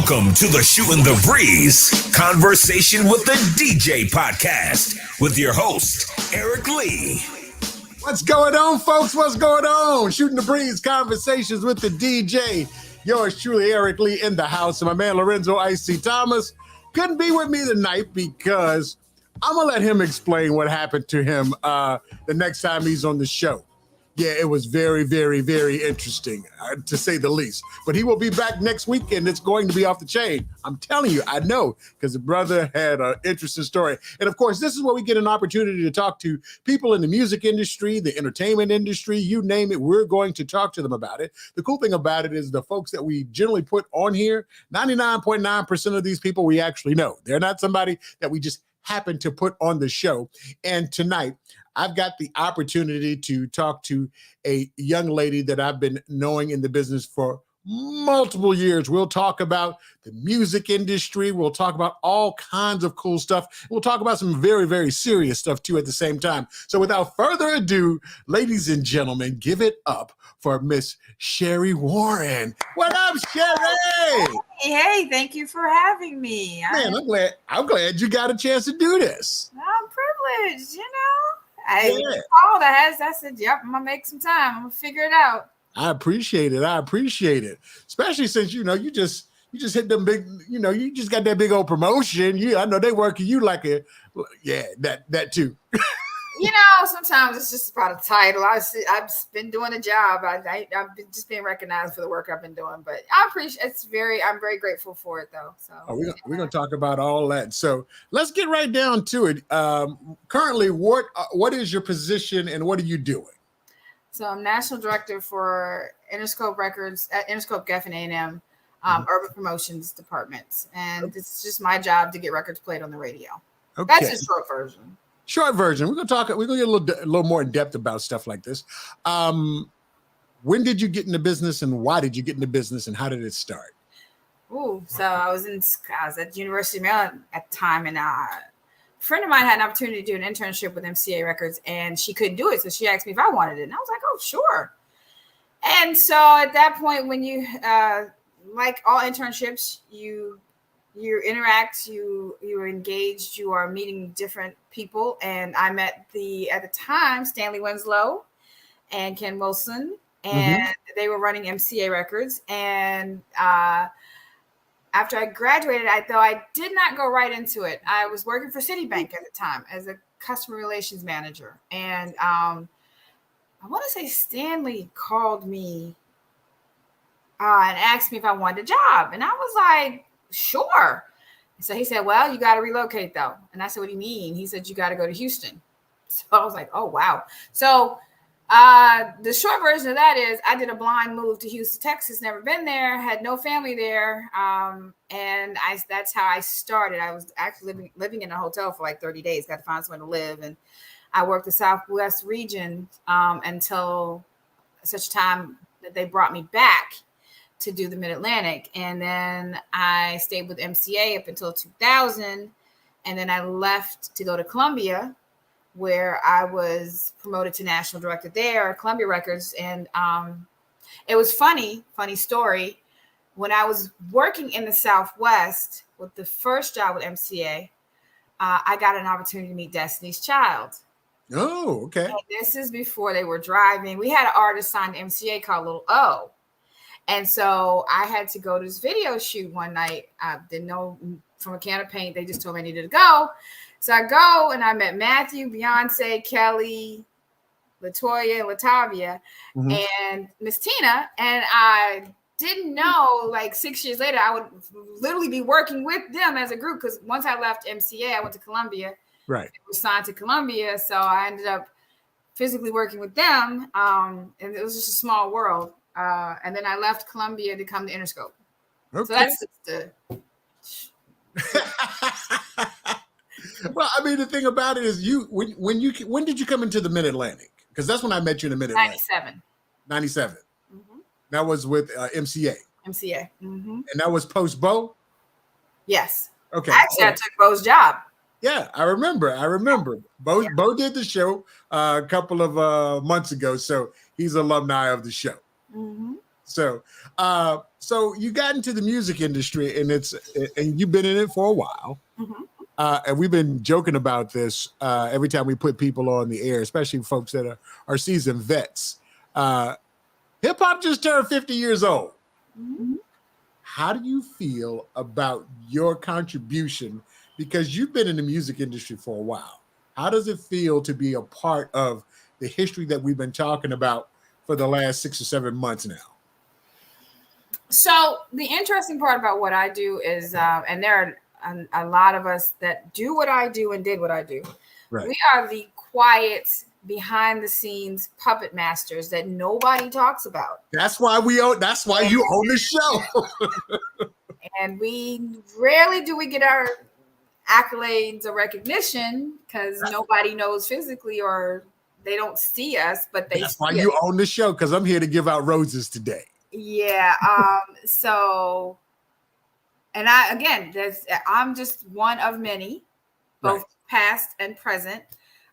Welcome to the Shooting the Breeze Conversation with the DJ podcast with your host, Eric Lee. What's going on, folks? What's going on? Shooting the Breeze Conversations with the DJ. Yours truly, Eric Lee, in the house. And my man, Lorenzo Icy Thomas, couldn't be with me tonight because I'm going to let him explain what happened to him the next time he's on the show. Yeah, it was very, very, very interesting, to say the least. But he will be back next week, and it's going to be off the chain. I'm telling you, I know, because the brother had an interesting story. And, of course, this is where we get an opportunity to talk to people in the music industry, the entertainment industry, you name it. We're going to talk to them about it. The cool thing about it is the folks that we generally put on here, 99.9% of these people we actually know. They're not somebody that we just happen to put on the show. And tonight, I've got the opportunity to talk to a young lady that I've been knowing in the business for multiple years. We'll talk about the music industry. We'll talk about all kinds of cool stuff. We'll talk about some very, very serious stuff too at the same time. So without further ado, ladies and gentlemen, give it up for Miss Sherri Warren. What up, Sherri? Hey, thank you for having me. Man, I'm glad you got a chance to do this. I'm privileged, you know. I said, yep, I'm gonna make some time. I'm gonna figure it out. I appreciate it. Especially since you just hit them big, you just got that big old promotion. I know they working you like that too. Sometimes it's just about a title. I've been doing a job. I've been just being recognized for the work I've been doing. But I appreciate I'm very grateful for it though. So we're gonna talk about all that. So let's get right down to it. Currently, what is your position and what are you doing? So I'm national director for Interscope Records at Interscope F&A&M Urban Promotions Department, and it's just my job to get records played on the radio. Okay. That's the short version. We're gonna get a little more in depth about stuff like this. When did you get into business, and why did you get into business, and how did it start? So I was at the University of Maryland at the time, and a friend of mine had an opportunity to do an internship with MCA Records, and she couldn't do it, so she asked me if I wanted it, and I was like, "Oh, sure." And so at that point, when you like all internships, you interact, you're engaged, you are meeting different people. And I met at the time, Stanley Winslow and Ken Wilson, and they were running MCA Records. And after I graduated, I did not go right into it. I was working for Citibank at the time as a customer relations manager. And I want to say Stanley called me and asked me if I wanted a job. And I was like, sure. So he said, well, you got to relocate though. And I said, what do you mean? He said, you got to go to Houston. So I was like, oh, wow. So the short version of that is I did a blind move to Houston, Texas, never been there, had no family there. And that's how I started. I was actually living in a hotel for like 30 days, got to find somewhere to live. And I worked the Southwest region until such time that they brought me back to do the Mid-Atlantic. And then I stayed with MCA up until 2000. And then I left to go to Columbia, where I was promoted to national director there at Columbia Records. And it was funny story. When I was working in the Southwest with the first job with MCA, I got an opportunity to meet Destiny's Child. Oh, okay. And this is before they were driving. We had an artist signed to MCA called Little O. And so I had to go to this video shoot one night. I didn't know from a can of paint. They just told me I needed to go. So I go and I met Matthew, Beyonce, Kelly, LaToya, and Latavia, and Miss Tina. And I didn't know, like 6 years later, I would literally be working with them as a group. Because once I left MCA, I went to Columbia. Right. I was signed to Columbia. So I ended up physically working with them. And it was just a small world. And then I left Columbia to come to Interscope. Okay. So that's just Well, I mean, the thing about it is when did you come into the Mid-Atlantic? Because that's when I met you in the Mid-Atlantic. 97. That was with MCA. And that was post Bo? Yes. Okay. Actually, I took Bo's job. Yeah, I remember. Bo did the show a couple of months ago, so he's alumni of the show. So you got into the music industry, and you've been in it for a while. Mm-hmm. And we've been joking about this every time we put people on the air, especially folks that are seasoned vets. Hip hop just turned 50 years old. Mm-hmm. How do you feel about your contribution? Because you've been in the music industry for a while. How does it feel to be a part of the history that we've been talking about for the last 6 or 7 months now? So the interesting part about what I do is, and there are a lot of us that do what I do and did what I do. Right. We are the quiet, behind the scenes puppet masters that nobody talks about. That's why you own the show. And we rarely do we get our accolades or recognition because nobody knows physically or they don't see us, but That's why you own the show, because I'm here to give out roses today. Yeah. So, and I'm just one of many, both past and present,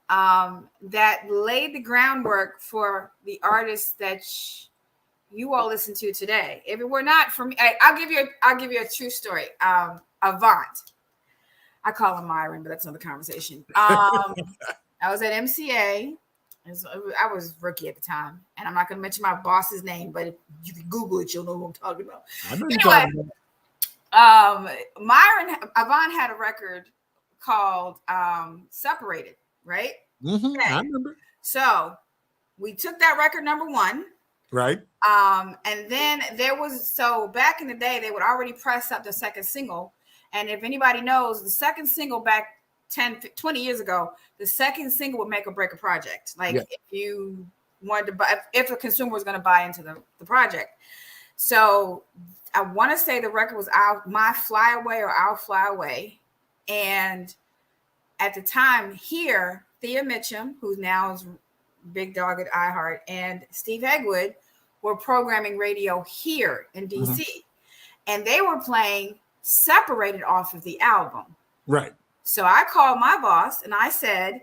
that laid the groundwork for the artists that you all listen to today. If it were not for me, I'll give you a true story. Avant. I call him Myron, but that's another conversation. I was at MCA. I was rookie at the time, and I'm not going to mention my boss's name, but if you can Google it, you'll know who I'm talking about. Anyway, Avant had a record called Separated, right? Mm-hmm, okay. I remember. So we took that record number one. Right. And then back in the day, they would already press up the second single. And if anybody knows, the second single back 20 years ago, the second single would make or break a project. Like if you wanted to buy, if a consumer was going to buy into the project. So I want to say the record was My Fly Away or I'll Fly Away. And at the time here, Thea Mitchum, who now is big dog at iHeart, and Steve Hegwood were programming radio here in DC. Mm-hmm. And they were playing Separated off of the album. Right. So I called my boss and I said,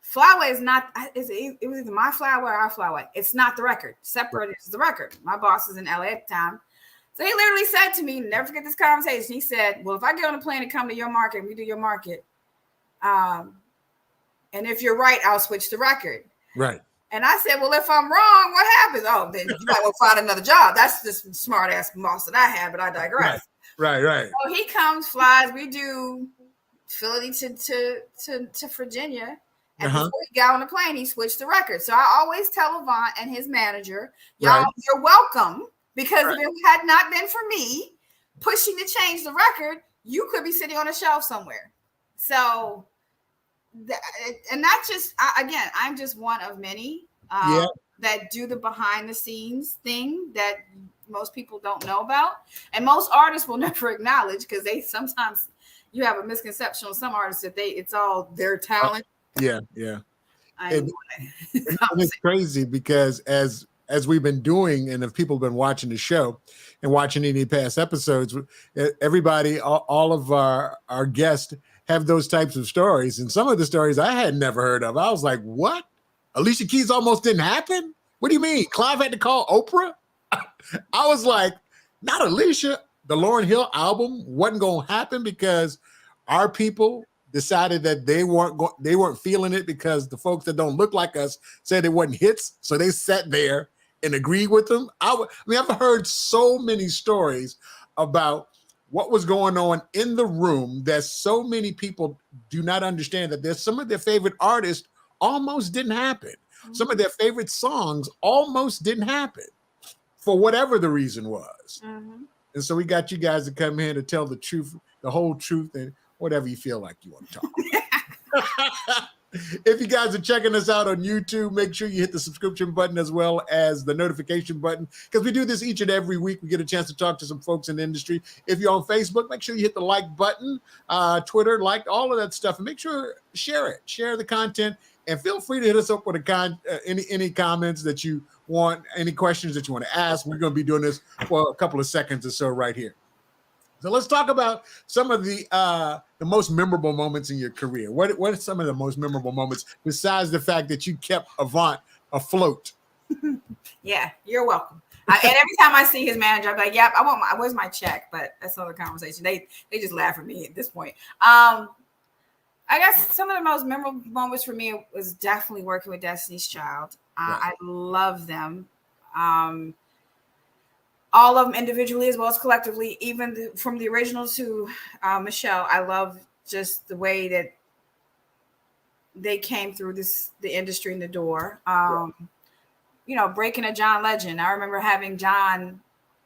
Flyway is not, it was either My Flyway or Our Flyway. It's not the record. Separated is the record. My boss is in LA at the time. So he literally said to me, never forget this conversation. He said, well, if I get on a plane and come to your market and we do your market, and if you're right, I'll switch the record. Right. And I said, well, if I'm wrong, what happens? Oh, then you might well find another job. That's just smart ass boss that I had, but I digress. Right. So he comes, flies. We do Philly to Virginia. And before he got on the plane, he switched the record. So I always tell Avant and his manager, y'all, you're welcome. Because if it had not been for me pushing to change the record, you could be sitting on a shelf somewhere. So, and that's just, I'm just one of many that do the behind the scenes thing that most people don't know about. And most artists will never acknowledge because sometimes you have a misconception on some artists that it's all their talent. Yeah. It's crazy because as we've been doing, and if people have been watching the show and watching any past episodes, everybody, all of our guests have those types of stories. And some of the stories I had never heard of. I was like, what? Alicia Keys almost didn't happen? What do you mean? Clive had to call Oprah? I was like, not Alicia. The Lauryn Hill album wasn't going to happen because our people decided that they weren't feeling it because the folks that don't look like us said it wasn't hits. So they sat there and agreed with them. I've heard so many stories about what was going on in the room that so many people do not understand that there's some of their favorite artists almost didn't happen. Mm-hmm. Some of their favorite songs almost didn't happen for whatever the reason was. Mm-hmm. And so we got you guys to come here to tell the truth, the whole truth, and whatever you feel like you want to talk about. If you guys are checking us out on YouTube, make sure you hit the subscription button as well as the notification button, because we do this each and every week. We get a chance to talk to some folks in the industry. If you're on Facebook, make sure you hit the like button, Twitter, like all of that stuff, and make sure share the content, and feel free to hit us up with any comments that you want, any questions that you want to ask. We're going to be doing this for a couple of seconds or so right here. So let's talk about some of the most memorable moments in your career. What are some of the most memorable moments besides the fact that you kept Avant afloat? Yeah, you're welcome. And every time I see his manager, I'm like, "Yep, where's my check?" But that's another conversation. They just laugh at me at this point. I guess some of the most memorable moments for me was definitely working with Destiny's Child. I love them. All of them individually as well as collectively, even from the original to Michelle. I love just the way that they came through the industry and the door. Breaking a John Legend. I remember having John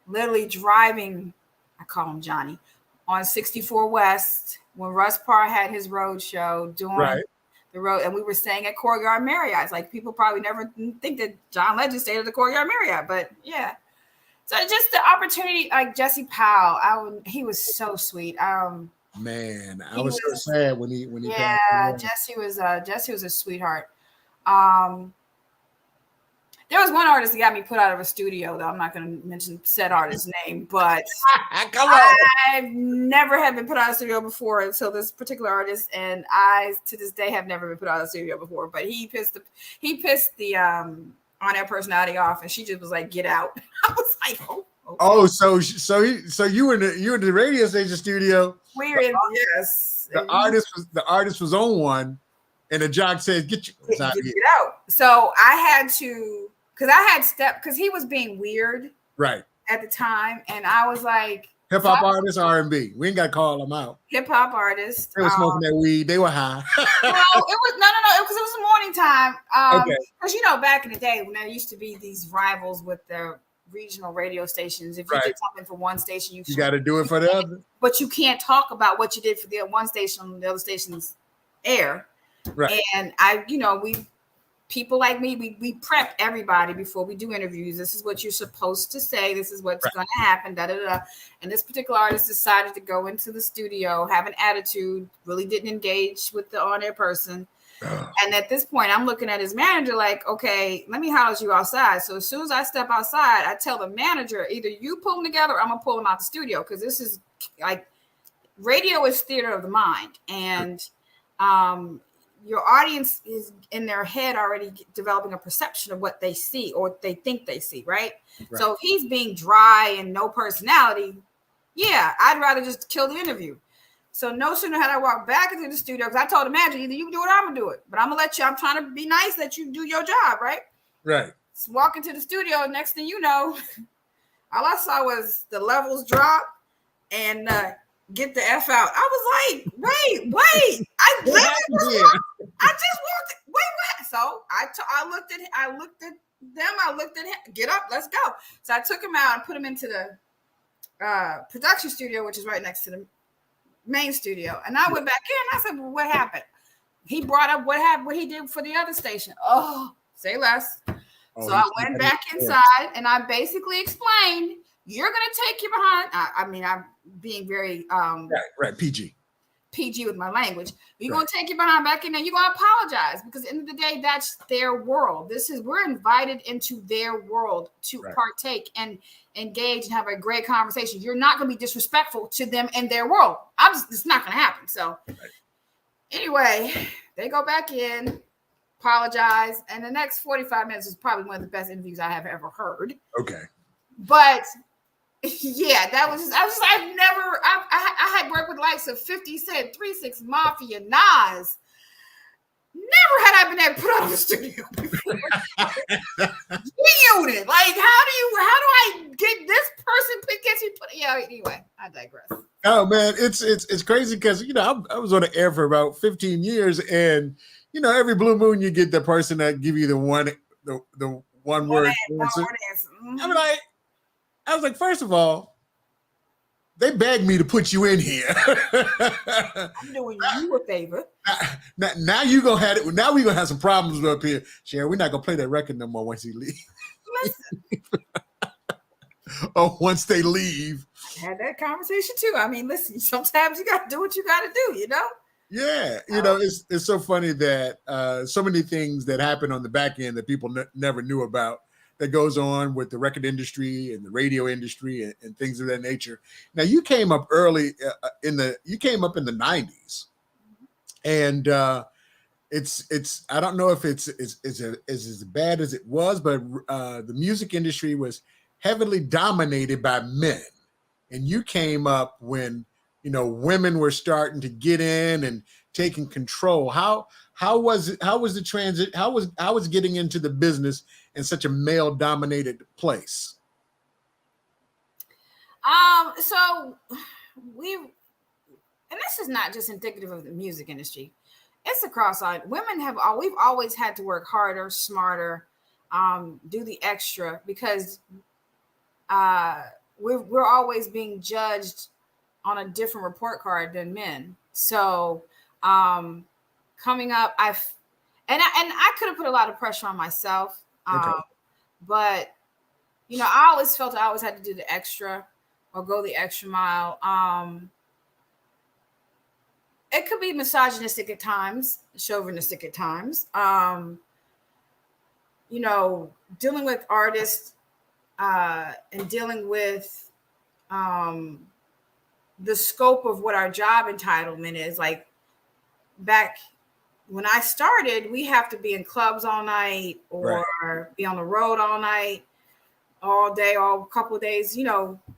literally driving, I call him Johnny, on 64 West when Russ Parr had his road show doing the road, and we were staying at Courtyard Marriott. It's like people probably never think that John Legend stayed at the Courtyard Marriott, but yeah. So just the opportunity, like Jesse Powell, he was so sweet. Man, I was so sad when he yeah, passed away. Jesse was a sweetheart. There was one artist that got me put out of a studio, though. I'm not going to mention said artist's name, but I've never had been put out of a studio before until this particular artist, and I, to this day, have never been put out of a studio before. But he pissed the on-air personality off, and she just was like, "Get out." I was like, "Oh." Okay. Oh, so you were in the radio station studio. We're in, yes. The artist was on one, and the jock said, "Get out." So I had to, because he was being weird right at the time, and I was like, hip hop artist, R&B. We ain't got to call them out. Hip hop artist. They were smoking that weed. They were high. Well, it was no, because it was the morning time. Because back in the day when there used to be these rivals with the regional radio stations. If you did something for one station, you got to do it for the other. But you can't talk about what you did for the one station on the other station's air. Right. And people like me, we prep everybody before we do interviews. This is what you're supposed to say. This is what's going to happen. Da, da, da. And this particular artist decided to go into the studio, have an attitude, really didn't engage with the on-air person. And at this point, I'm looking at his manager like, okay, let me house you outside. So as soon as I step outside, I tell the manager, either you pull them together or I'm going to pull them out the studio, because this is like radio is theater of the mind. And your audience is in their head already developing a perception of what they see or they think they see, right? So if he's being dry and no personality, I'd rather just kill the interview. So no sooner had I walked back into the studio, because I told the manager, either you do it or I'm going to do it. But I'm going to let you, I'm trying to be nice, let you do your job, right? Right. So walk into the studio, next thing you know, all I saw was the levels drop and get the F out. I was like, wait. I just walked. Wait, what? So I looked at them. I looked at him. Get up. Let's go. So I took him out and put him into the production studio, which is right next to the main studio. And I went back in. I said, well, what happened? He brought up what he did for the other station. Oh, say less. So I went back inside and I basically explained, you're going to take you behind. I'm being very PG with my language. You're going to take you behind back in there. You're going to apologize, because at the end of the day, that's their world. We're invited into their world to partake and engage and have a great conversation. You're not going to be disrespectful to them and their world. It's not going to happen. So anyway, they go back in, apologize, and the next 45 minutes is probably one of the best interviews I have ever heard. Okay. But that was I had worked with likes of 50 Cent, 3 6 Mafia, Nas. Never had I been able to put on the studio before. Unit. Like, how do I get this person gets me put? Yeah, anyway, I digress. Oh man, it's crazy because I was on the air for about 15 years, and every blue moon you get the person that give you the one word answer. Mm-hmm. I was like, first of all, they begged me to put you in here. I'm doing you a favor. Now you gonna have it. Now we gonna have some problems up here, Sherri. We're not gonna play that record no more once he leaves. Or once they leave. I had that conversation too. I mean, listen. Sometimes you gotta do what you gotta do. Yeah, it's so funny that so many things that happen on the back end that people never knew about, that goes on with the record industry and the radio industry and things of that nature. Now, you came up early in the 90s, and it's I don't know if it's as bad as it was, but the music industry was heavily dominated by men, and you came up when women were starting to get in and taking control. How was it? How was the transit? How was getting into the business in such a male dominated place? So and this is not just indicative of the music industry. It's across all. We've always had to work harder, smarter, do the extra, because we're always being judged on a different report card than men. So coming up, I could have put a lot of pressure on myself, but I always felt I always had to do the extra or go the extra mile. It could be misogynistic at times, chauvinistic at times. Dealing with artists and dealing with the scope of what our job entitlement is. Like back when I started, we have to be in clubs all night or be on the road all night, all day, all couple of days,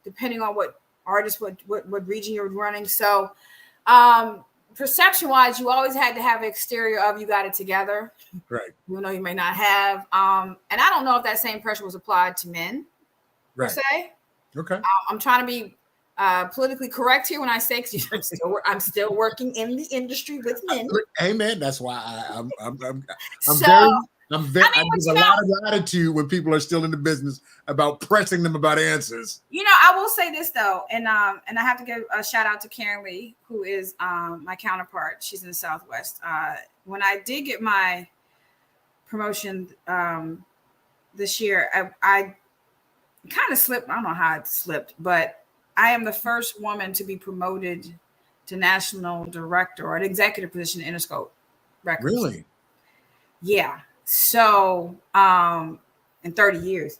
depending on what artist, what region you're running. So perception wise, you always had to have an exterior of you got it together. Right. You may not have. And I don't know if that same pressure was applied to men per se. Okay. I'm trying to be politically correct here when I say, because I'm still working in the industry with men. Hey man, that's why I give a lot of latitude when people are still in the business about pressing them about answers. I will say this though, and I have to give a shout out to Karen Lee, who is my counterpart. She's in the Southwest. When I did get my promotion this year, I kind of slipped. I don't know how it slipped, but I am the first woman to be promoted to national director or an executive position in Interscope Records. Really? Yeah. So, in 30 years.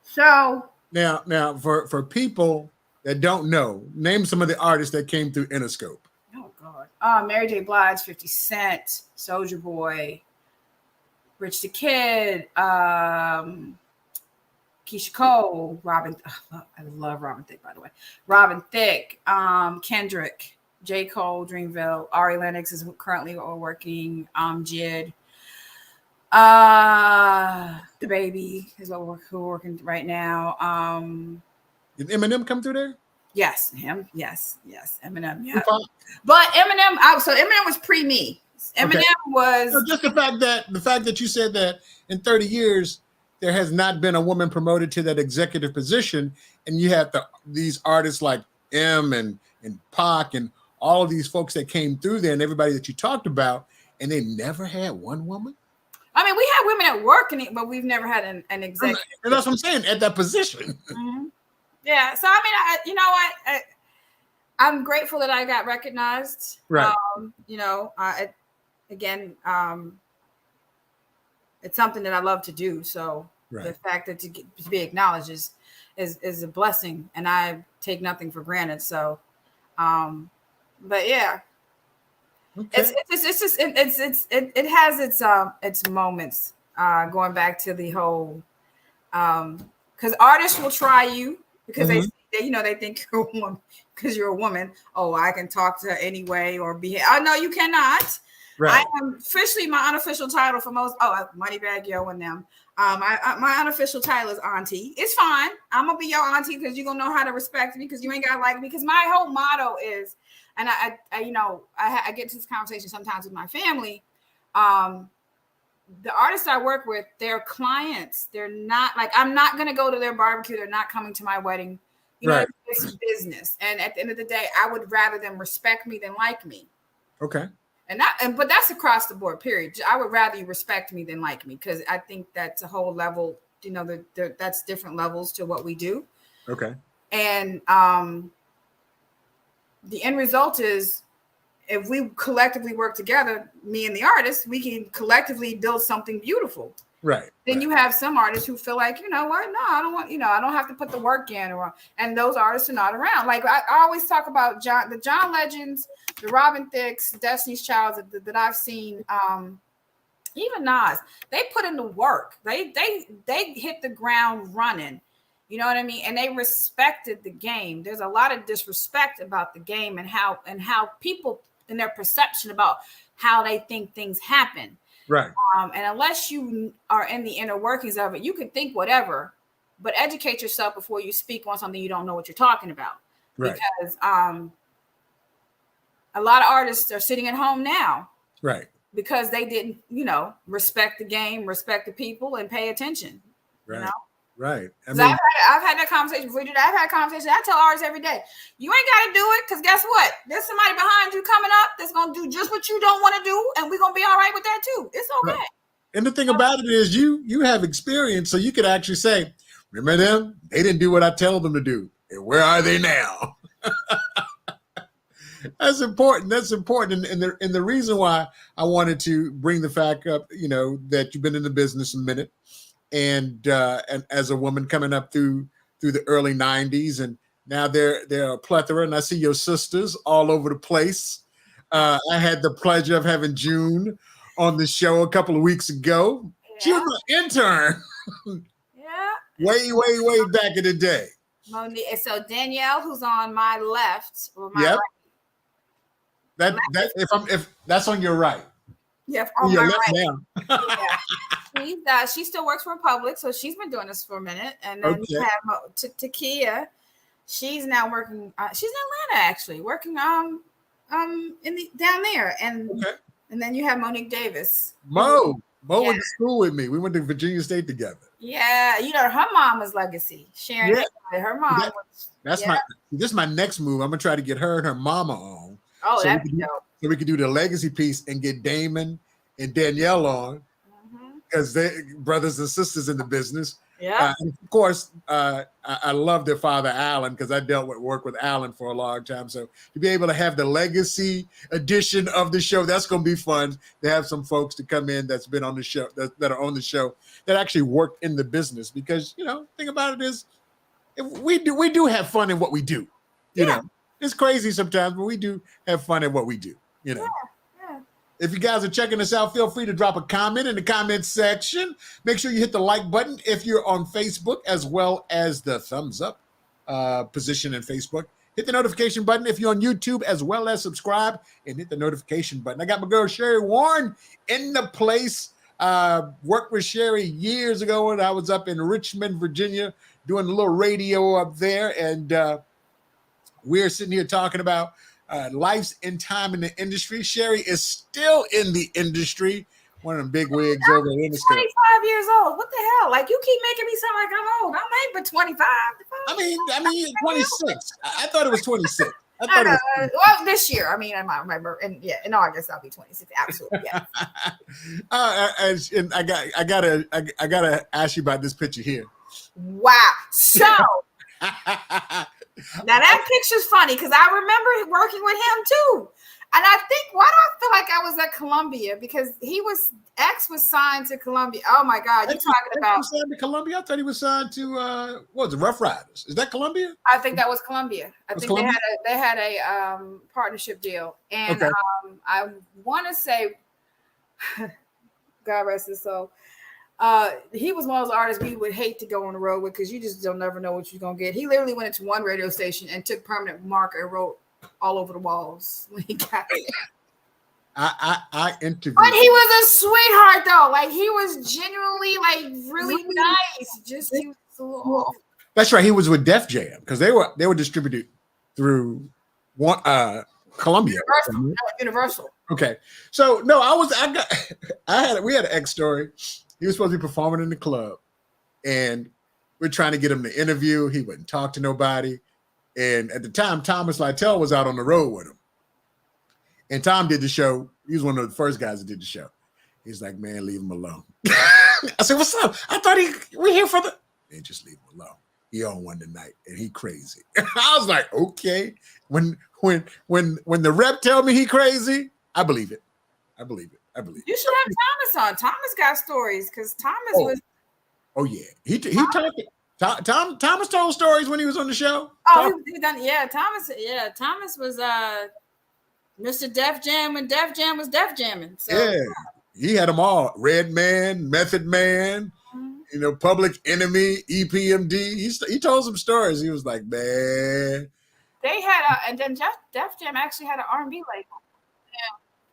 So now for people that don't know, name some of the artists that came through Interscope. Oh God. Mary J. Blige, 50 Cent, Soulja Boy, Rich the Kid, Keisha Cole, Robin. I love Robin Thicke, by the way. Robin Thicke, Kendrick, J. Cole, Dreamville, Ari Lennox is currently working. JID. The Baby is what we're working right now. Did Eminem come through there? Yes, him. Yes, Eminem. Yeah, but Eminem. So Eminem was pre me. Eminem was just the fact that you said that in 30 years there has not been a woman promoted to that executive position, and you have these artists like M and Pac and all of these folks that came through there, and everybody that you talked about, and they never had one woman. I mean, we had women at work in it, but we've never had an executive. And that's what I'm saying, at that position. Mm-hmm. Yeah. So I mean, I'm grateful that I got recognized. Right. It's something that I love to do. So the fact that to be acknowledged is a blessing, and I take nothing for granted. So, but yeah. Okay. It has its moments, going back to the whole because artists will try you because they think you're a woman because you're a woman. Oh, I can talk to her anyway or behave. Oh no, you cannot. Right. I am officially my unofficial title for most. Moneybag Yo and them. My unofficial title is auntie. It's fine. I'm gonna be your auntie because you're gonna know how to respect me because you ain't gotta like me. Because my whole motto is, and I get to this conversation sometimes with my family. The artists I work with, they're clients. They're not like, I'm not gonna go to their barbecue. They're not coming to my wedding. It's business. And at the end of the day, I would rather them respect me than like me. Okay. But that's across the board, period. I would rather you respect me than like me, because I think that's a whole level, that's different levels to what we do. Okay. And the end result is, if we collectively work together, me and the artist, we can collectively build something beautiful. Right. Then you have some artists who feel like, no, I don't want, I don't have to put the work in, and those artists are not around. Like I always talk about the John Legends, the Robin Thicks, Destiny's Child that I've seen. Even Nas, they put in the work. They hit the ground running. You know what I mean? And they respected the game. There's a lot of disrespect about the game and how people and their perception about how they think things happen. Right. And unless you are in the inner workings of it, you can think whatever, but educate yourself before you speak on something you don't know what you're talking about. Right. Because a lot of artists are sitting at home now. Right. Because they didn't, respect the game, respect the people, and pay attention. Right. You know? Right. I've had that conversation before. I've had conversations. I tell artists every day, you ain't got to do it, because guess what? There's somebody behind you coming up that's going to do just what you don't want to do, and we're going to be all right with that too. It's okay. Right. And the thing about it is you have experience, so you could actually say, remember them? They didn't do what I tell them to do. And where are they now? That's important. That's important. And the reason why I wanted to bring the fact up, that you've been in the business a minute, and as a woman coming up through the early 90s, and now there are a plethora, and I see your sisters all over the place. I had the pleasure of having June on the show a couple of weeks ago. Yeah. She was an intern. Yeah. Way back in the day. Monique. And so Danielle, who's on my left, or my right. If that's on your right. Yeah, on my right. Yeah. She still works for Republic, so she's been doing this for a minute. And then you have Takia. She's now working. She's in Atlanta, actually, working down there. And then you have Monique Davis. Mo went to school with me. We went to Virginia State together. Yeah, her mom was legacy. Sharon, her mom. This is my next move. I'm gonna try to get her and her mama on. Oh, that'd be dope. So we could do the legacy piece and get Damon and Danielle on, because they're brothers and sisters in the business. Yeah. And of course, I love their father, Alan, because I work with Alan for a long time. So to be able to have the legacy edition of the show, that's going to be fun. To have some folks to come in that's been on the show, that are on the show, that actually worked in the business. Because, the thing about it is, we do have fun in what we do. You know, it's crazy sometimes, but we do have fun in what we do. Yeah. If you guys are checking us out, feel free to drop a comment in the comment section. Make sure you hit the like button if you're on Facebook, as well as the thumbs up position in Facebook. Hit the notification button if you're on YouTube, as well as subscribe and hit the notification button. I got my girl Sherri Warren in the place. Worked with Sherri years ago when I was up in Richmond, Virginia, doing a little radio up there. And we're sitting here talking about life's in time in the industry. Sherri is still in the industry. One of them big wigs over in the 25 years old. What the hell? Like, you keep making me sound like I'm old. I'm ain't but 25. I mean 26. I thought it was 26. I know. Well, this year. I mean, I might remember. And in August I'll be 26. Absolutely. Yeah. And I gotta ask you about this picture here. Wow. So now that picture's funny, because I remember working with him too. And I think, why do I feel like I was at Columbia? Because X was signed to Columbia. Oh my God, you're talking about. He was signed to Columbia? I thought he was signed to what was it, Rough Riders? Is that Columbia? I think that was Columbia. I think they had a partnership deal. And I want to say, God rest his soul. He was one of those artists we would hate to go on the road with, because you just don't never know what you're gonna get. He literally went into one radio station and took permanent marker and wrote all over the walls when he got there. I interviewed. But he was a sweetheart though. Like, he was genuinely really nice. Just he was so That's right. He was with Def Jam, because they were distributed through Columbia. Universal. Okay. So no, we had an X story. He was supposed to be performing in the club, and we're trying to get him to interview. He wouldn't talk to nobody. And at the time, Thomas Lytle was out on the road with him. And Tom did the show. He was one of the first guys that did the show. He's like, man, leave him alone. I said, what's up? I thought we're here for the... Man, just leave him alone. He on one tonight, and he crazy. I was like, okay. When the rep tell me he crazy, I believe it. I believe it. You should have Thomas on. Thomas got stories, because Thomas was. Oh yeah, he talked. Thomas told stories when he was on the show. Oh, he done. Yeah, Thomas. Yeah, Thomas was Mr. Def Jam when Def Jam was Def Jamming. So. Yeah, he had them all. Red Man, Method Man, Public Enemy, EPMD. He told some stories. He was like, man. They had and then Def Jam actually had an R&B label.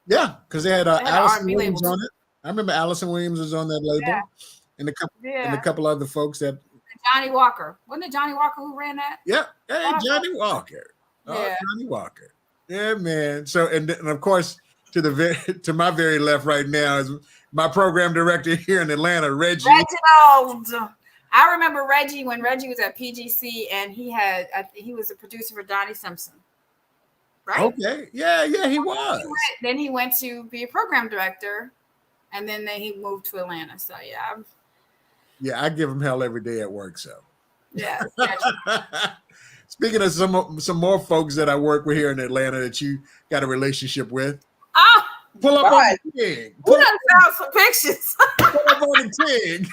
Yeah, because they had Allison R&B Williams label on it. I remember Allison Williams was on that label, and a couple other folks that. Johnny Walker, wasn't it Johnny Walker who ran that? Yeah, hey, Johnny Walker. Johnny Walker. Yeah, man. So and of course to my very left right now is my program director here in Atlanta, Reggie. Reginald. I remember Reggie when Reggie was at PGC, and he was a producer for Donnie Simpson. Right? Okay. Yeah, he was. Then he went to be a program director, and then he moved to Atlanta. So yeah. Yeah, I give him hell every day at work. So yeah. Speaking of some more folks that I work with here in Atlanta that you got a relationship with. Pull up on the Tig. Who done found some pictures? Pull up on the Tig.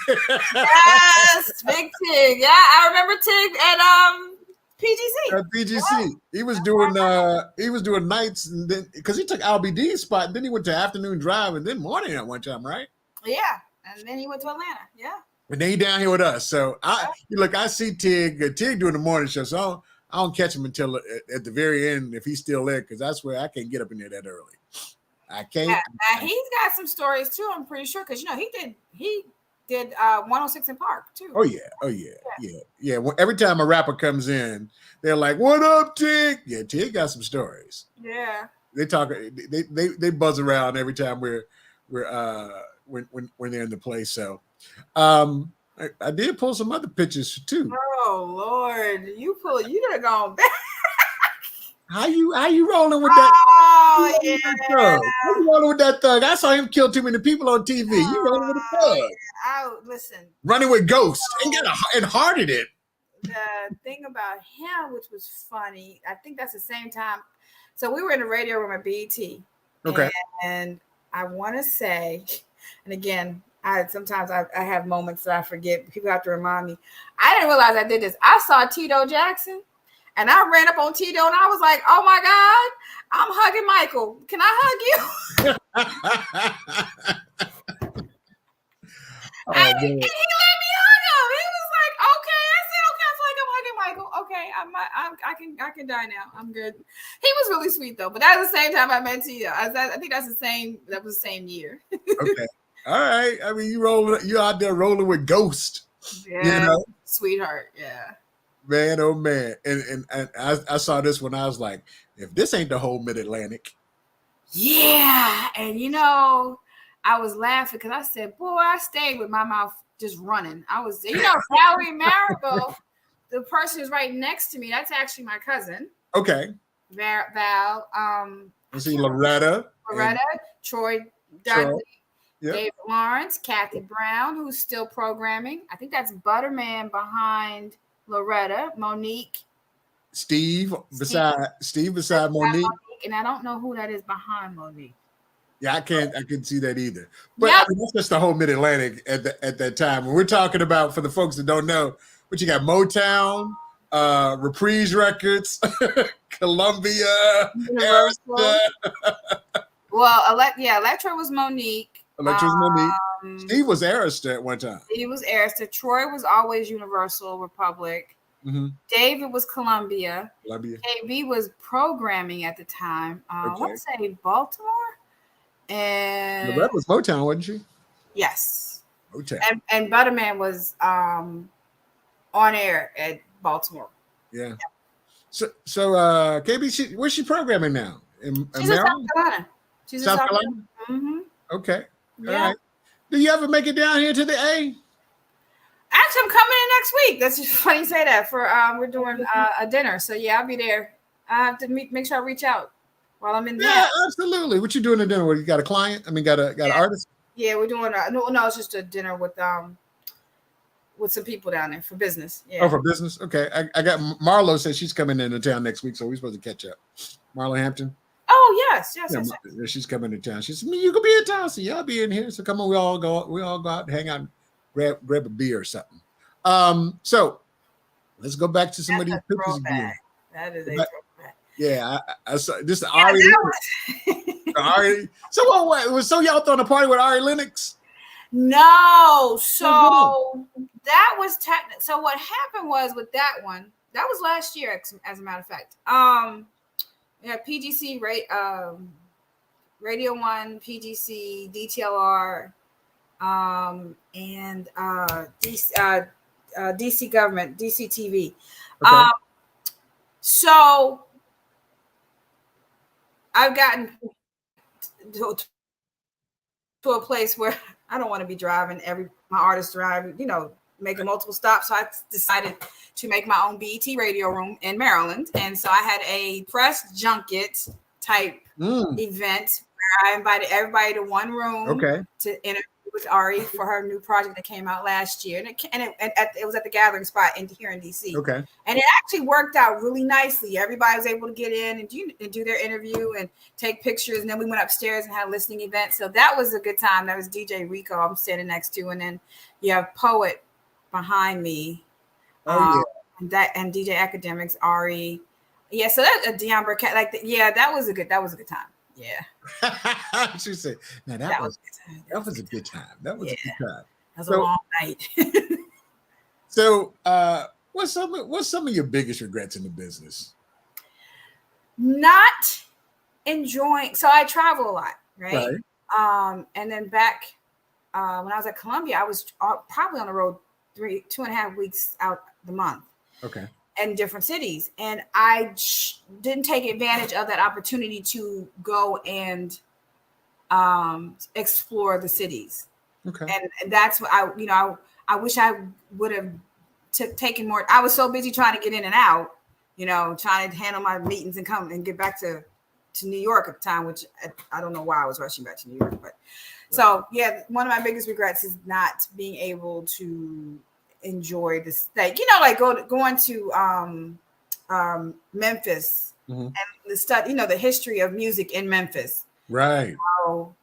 Yes, Big Tig. Yeah, I remember Tig at PGC. At PGC, he was doing nights, and then because he took LBD's spot, and then he went to afternoon drive, and then morning at one time, right? Yeah, and then he went to Atlanta. Yeah. And then he down here with us. So I see Tig doing the morning show, so I don't catch him until at the very end if he's still there, because I swear I can't get up in there that early. I can't. Yeah, he's got some stories too. I'm pretty sure because he did 106 in Park too. Oh yeah. Well, every time a rapper comes in, they're like, "What up, Tig?" Yeah, Tig got some stories. Yeah. They talk. They buzz around every time we're when they're in the place. So, I did pull some other pictures too. Oh Lord, you done gone back. How you rolling with that? Oh yeah. How you rolling with that thug? I saw him kill too many people on TV. You rolling with a thug? Listen. Running with Ghost and hearted it. The thing about him, which was funny, I think that's the same time. So we were in the radio room at BET. Okay. And I want to say, and again, sometimes I have moments that I forget. People have to remind me. I didn't realize I did this. I saw Tito Jackson. And I ran up on Tito and I was like, oh my God, I'm hugging Michael. Can I hug you? And he let me hug him. He was like, okay. I said, okay, I feel like I'm hugging Michael. Okay, I can die now. I'm good. He was really sweet though. But that was the same time I met Tito. I think that was the same year. Okay. All right. I mean, you out there rolling with Ghost. Yeah. Sweetheart. Yeah. Man, oh man. And I saw this when I was like, if this ain't the whole Mid-Atlantic. Yeah. And I was laughing because I said, boy, I stayed with my mouth just running. I was, Valerie Marigold, the person who's right next to me, that's actually my cousin. Okay. Val. I see Loretta, Troy Dudley, yep. David Lawrence, Kathy Brown, who's still programming. I think that's Butterman behind Loretta, Monique, Steve beside Monique, and I don't know who that is behind Monique. Yeah, I couldn't see that either. But I mean, that's just the whole Mid-Atlantic at that time. When we're talking about, for the folks that don't know, but you got Motown, Reprise Records, Columbia, Arista. Well, Electra was Monique. Electra was Monique. Steve was Arista at one time. He was Arista. Troy was always Universal Republic. Mm-hmm. David was Columbia. KB was programming at the time. I want to say Baltimore. And Loretta was Motown, wasn't she? Yes. Motown. And Butterman was on air at Baltimore. Yeah. So KB, where's she programming now? In She's Maryland? in South Carolina. She's in South Carolina. Mm-hmm. Okay. Yeah. All right. Do you ever make it down here to the A? Actually, I'm coming in next week. That's just funny you say that. For we're doing a dinner, so yeah, I'll be there. I have to make sure I reach out while I'm in there. Yeah, absolutely. What you doing at dinner? What, you got a client? I mean, got an artist? Yeah, we're doing no, it's just a dinner with some people down there for business. Yeah. Oh, for business? Okay. I got Marlo says she's coming into town next week, so we're supposed to catch up. Marlo Hampton. Oh yes. She's coming to town. She said, "You could be in town, so y'all be in here. So come on, we all go out and hang out, and grab a beer or something." So let's go back to some of these pictures again. That is a throwback. Yeah, I saw this. Ari. So y'all throwing a party with Ari Lennox? No, so that was so what happened was with that one, that was last year, as a matter of fact. Yeah, PGC, right? Radio One, PGC, DTLR, and DC government, DC TV. Okay. So I've gotten to a place where I don't want to be driving my artists driving, making multiple stops. So I decided to make my own BET radio room in Maryland. And so I had a press junket type event where I invited everybody to one room to interview with Ari for her new project that came out last year. And it was at the gathering spot here in DC. Okay. And it actually worked out really nicely. Everybody was able to get in and do their interview and take pictures. And then we went upstairs and had a listening event. So that was a good time. That was DJ Rico I'm standing next to. And then you have Poet behind me. And DJ Academics, Ari. Yeah, so that's a Deion Burkett. That was a good time. Yeah. She said, "Now that was a good time. That was a good time. That was a long night." So, what's some of your biggest regrets in the business? Not enjoying. So I travel a lot, right? And then back when I was at Columbia, I was probably on the road 2.5 weeks out the month. Okay. In different cities, and I didn't take advantage of that opportunity to go and explore the cities. Okay. And that's what I wish I would have taken more. I was so busy trying to get in and out, trying to handle my meetings and come and get back to New York at the time, which I don't know why I was rushing back to New York, but so yeah, one of my biggest regrets is not being able to enjoy this, like going to Memphis and the study, the history of music in Memphis, right?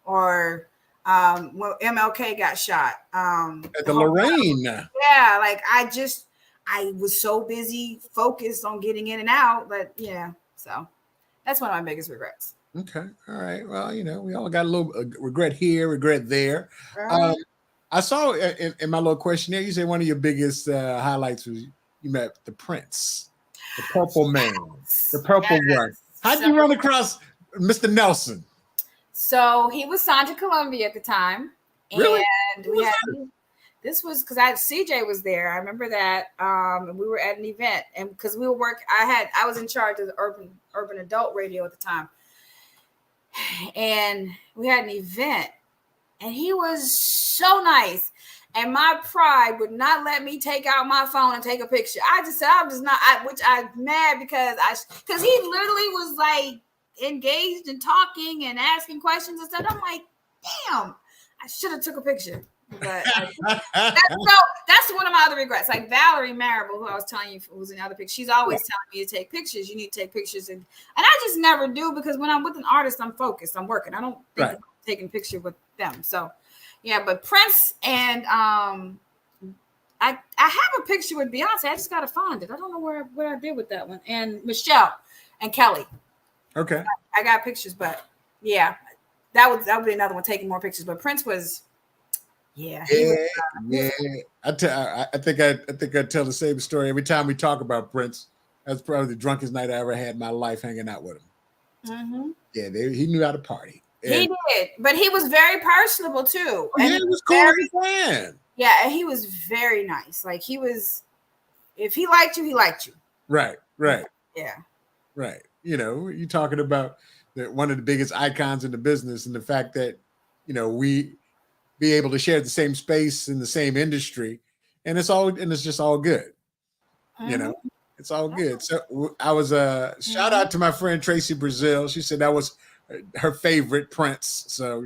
Or when MLK got shot at the Lorraine. Yeah, like I was so busy focused on getting in and out, but yeah, so that's one of my biggest regrets. Okay, all right. Well, we all got a little regret here, regret there. I saw in my little questionnaire, you said one of your biggest highlights was you met the Prince, the Purple Man, the Purple one. How'd you run across Mr. Nelson? So he was signed to Columbia at the time. Really? And this was because CJ was there. I remember that. And we were at an event, and because we were I was in charge of the urban adult radio at the time. And we had an event. And he was so nice. And my pride would not let me take out my phone and take a picture. I just said, which I'm mad because he literally was like engaged and talking and asking questions and stuff. I'm like, damn, I should have took a picture. But that's one of my other regrets. Like Valerie Marable, who I was telling you was in the other picture, she's always telling me to take pictures. You need to take pictures. And I just never do because when I'm with an artist, I'm focused. I'm working. I don't think about taking a picture with them. So yeah, but Prince and I have a picture with Beyonce. I just gotta find it. I don't know what I did with that one. And Michelle and Kelly. Okay. I got pictures, but yeah, that would be another one, taking more pictures. But Prince was I think I tell the same story every time we talk about Prince. That's probably the drunkest night I ever had in my life hanging out with him. Mm-hmm. Yeah, he knew how to party. And he did, but he was very personable too. And he was cool man. Yeah, and he was very nice. Like if he liked you, he liked you. Right. Yeah. Right. You're talking about one of the biggest icons in the business, and the fact that, we be able to share the same space in the same industry, and it's just all good. It's all good. So I was shout out to my friend Tracy Brazil. She said that was her favorite Prince. So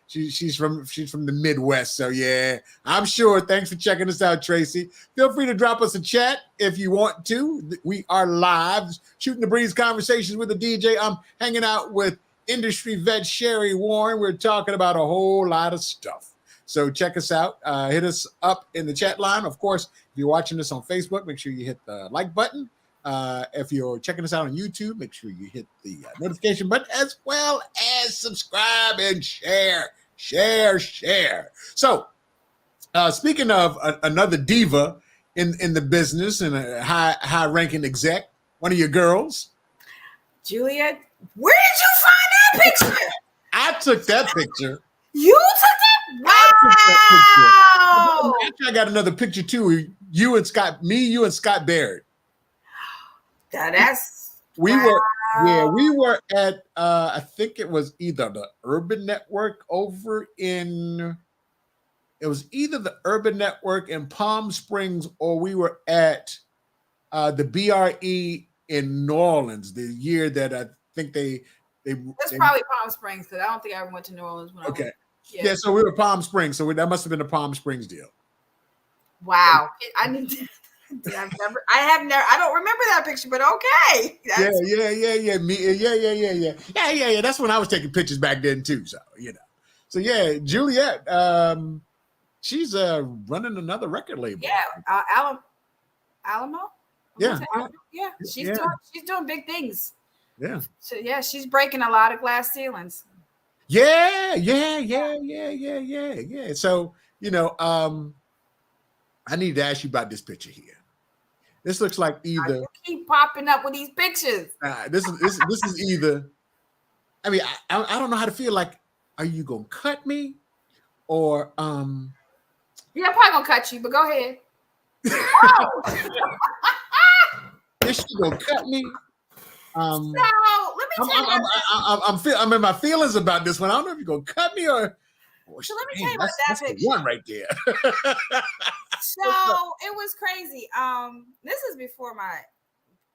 she's from the Midwest. So yeah, I'm sure. Thanks for checking us out, Tracy. Feel free to drop us a chat if you want to. We are live, shooting the breeze conversations with the DJ. I'm hanging out with industry vet Sherri Warren. We're talking about a whole lot of stuff. So check us out. Hit us up in the chat line. Of course, if you're watching this on Facebook, make sure you hit the like button. If you're checking us out on YouTube, make sure you hit the notification button, as well as subscribe and share. So Speaking of another diva in the business and a high ranking exec, one of your girls. Juliet, where did you find that picture? I took that picture. You took that? Wow. I took that picture. Actually, I got another picture too. You and Scott Baird. We were at I think it was either the Urban Network in Palm Springs, or we were at the BRE in New Orleans the year that I think they probably Palm Springs, because I don't think I ever went to New Orleans when I went. Yeah, so we were Palm Springs, so that must have been a Palm Springs deal. Wow. I don't remember that picture, but okay. Yeah. That's when I was taking pictures back then too. So Juliet, she's running another record label. Yeah, Alamo. Yeah, She's doing big things. Yeah. So she's breaking a lot of glass ceilings. Yeah. So I need to ask you about this picture here. This looks like either you keep popping up with these pictures. This is either. I mean, I don't know how to feel. Like, are you gonna cut me, or Yeah, I'm probably gonna cut you, but go ahead. Is she gonna cut me? So let me tell you. I'm in my feelings about this one. I don't know if you're gonna cut me or. So let me tell you about that picture. The one right there. So it was crazy. This is before my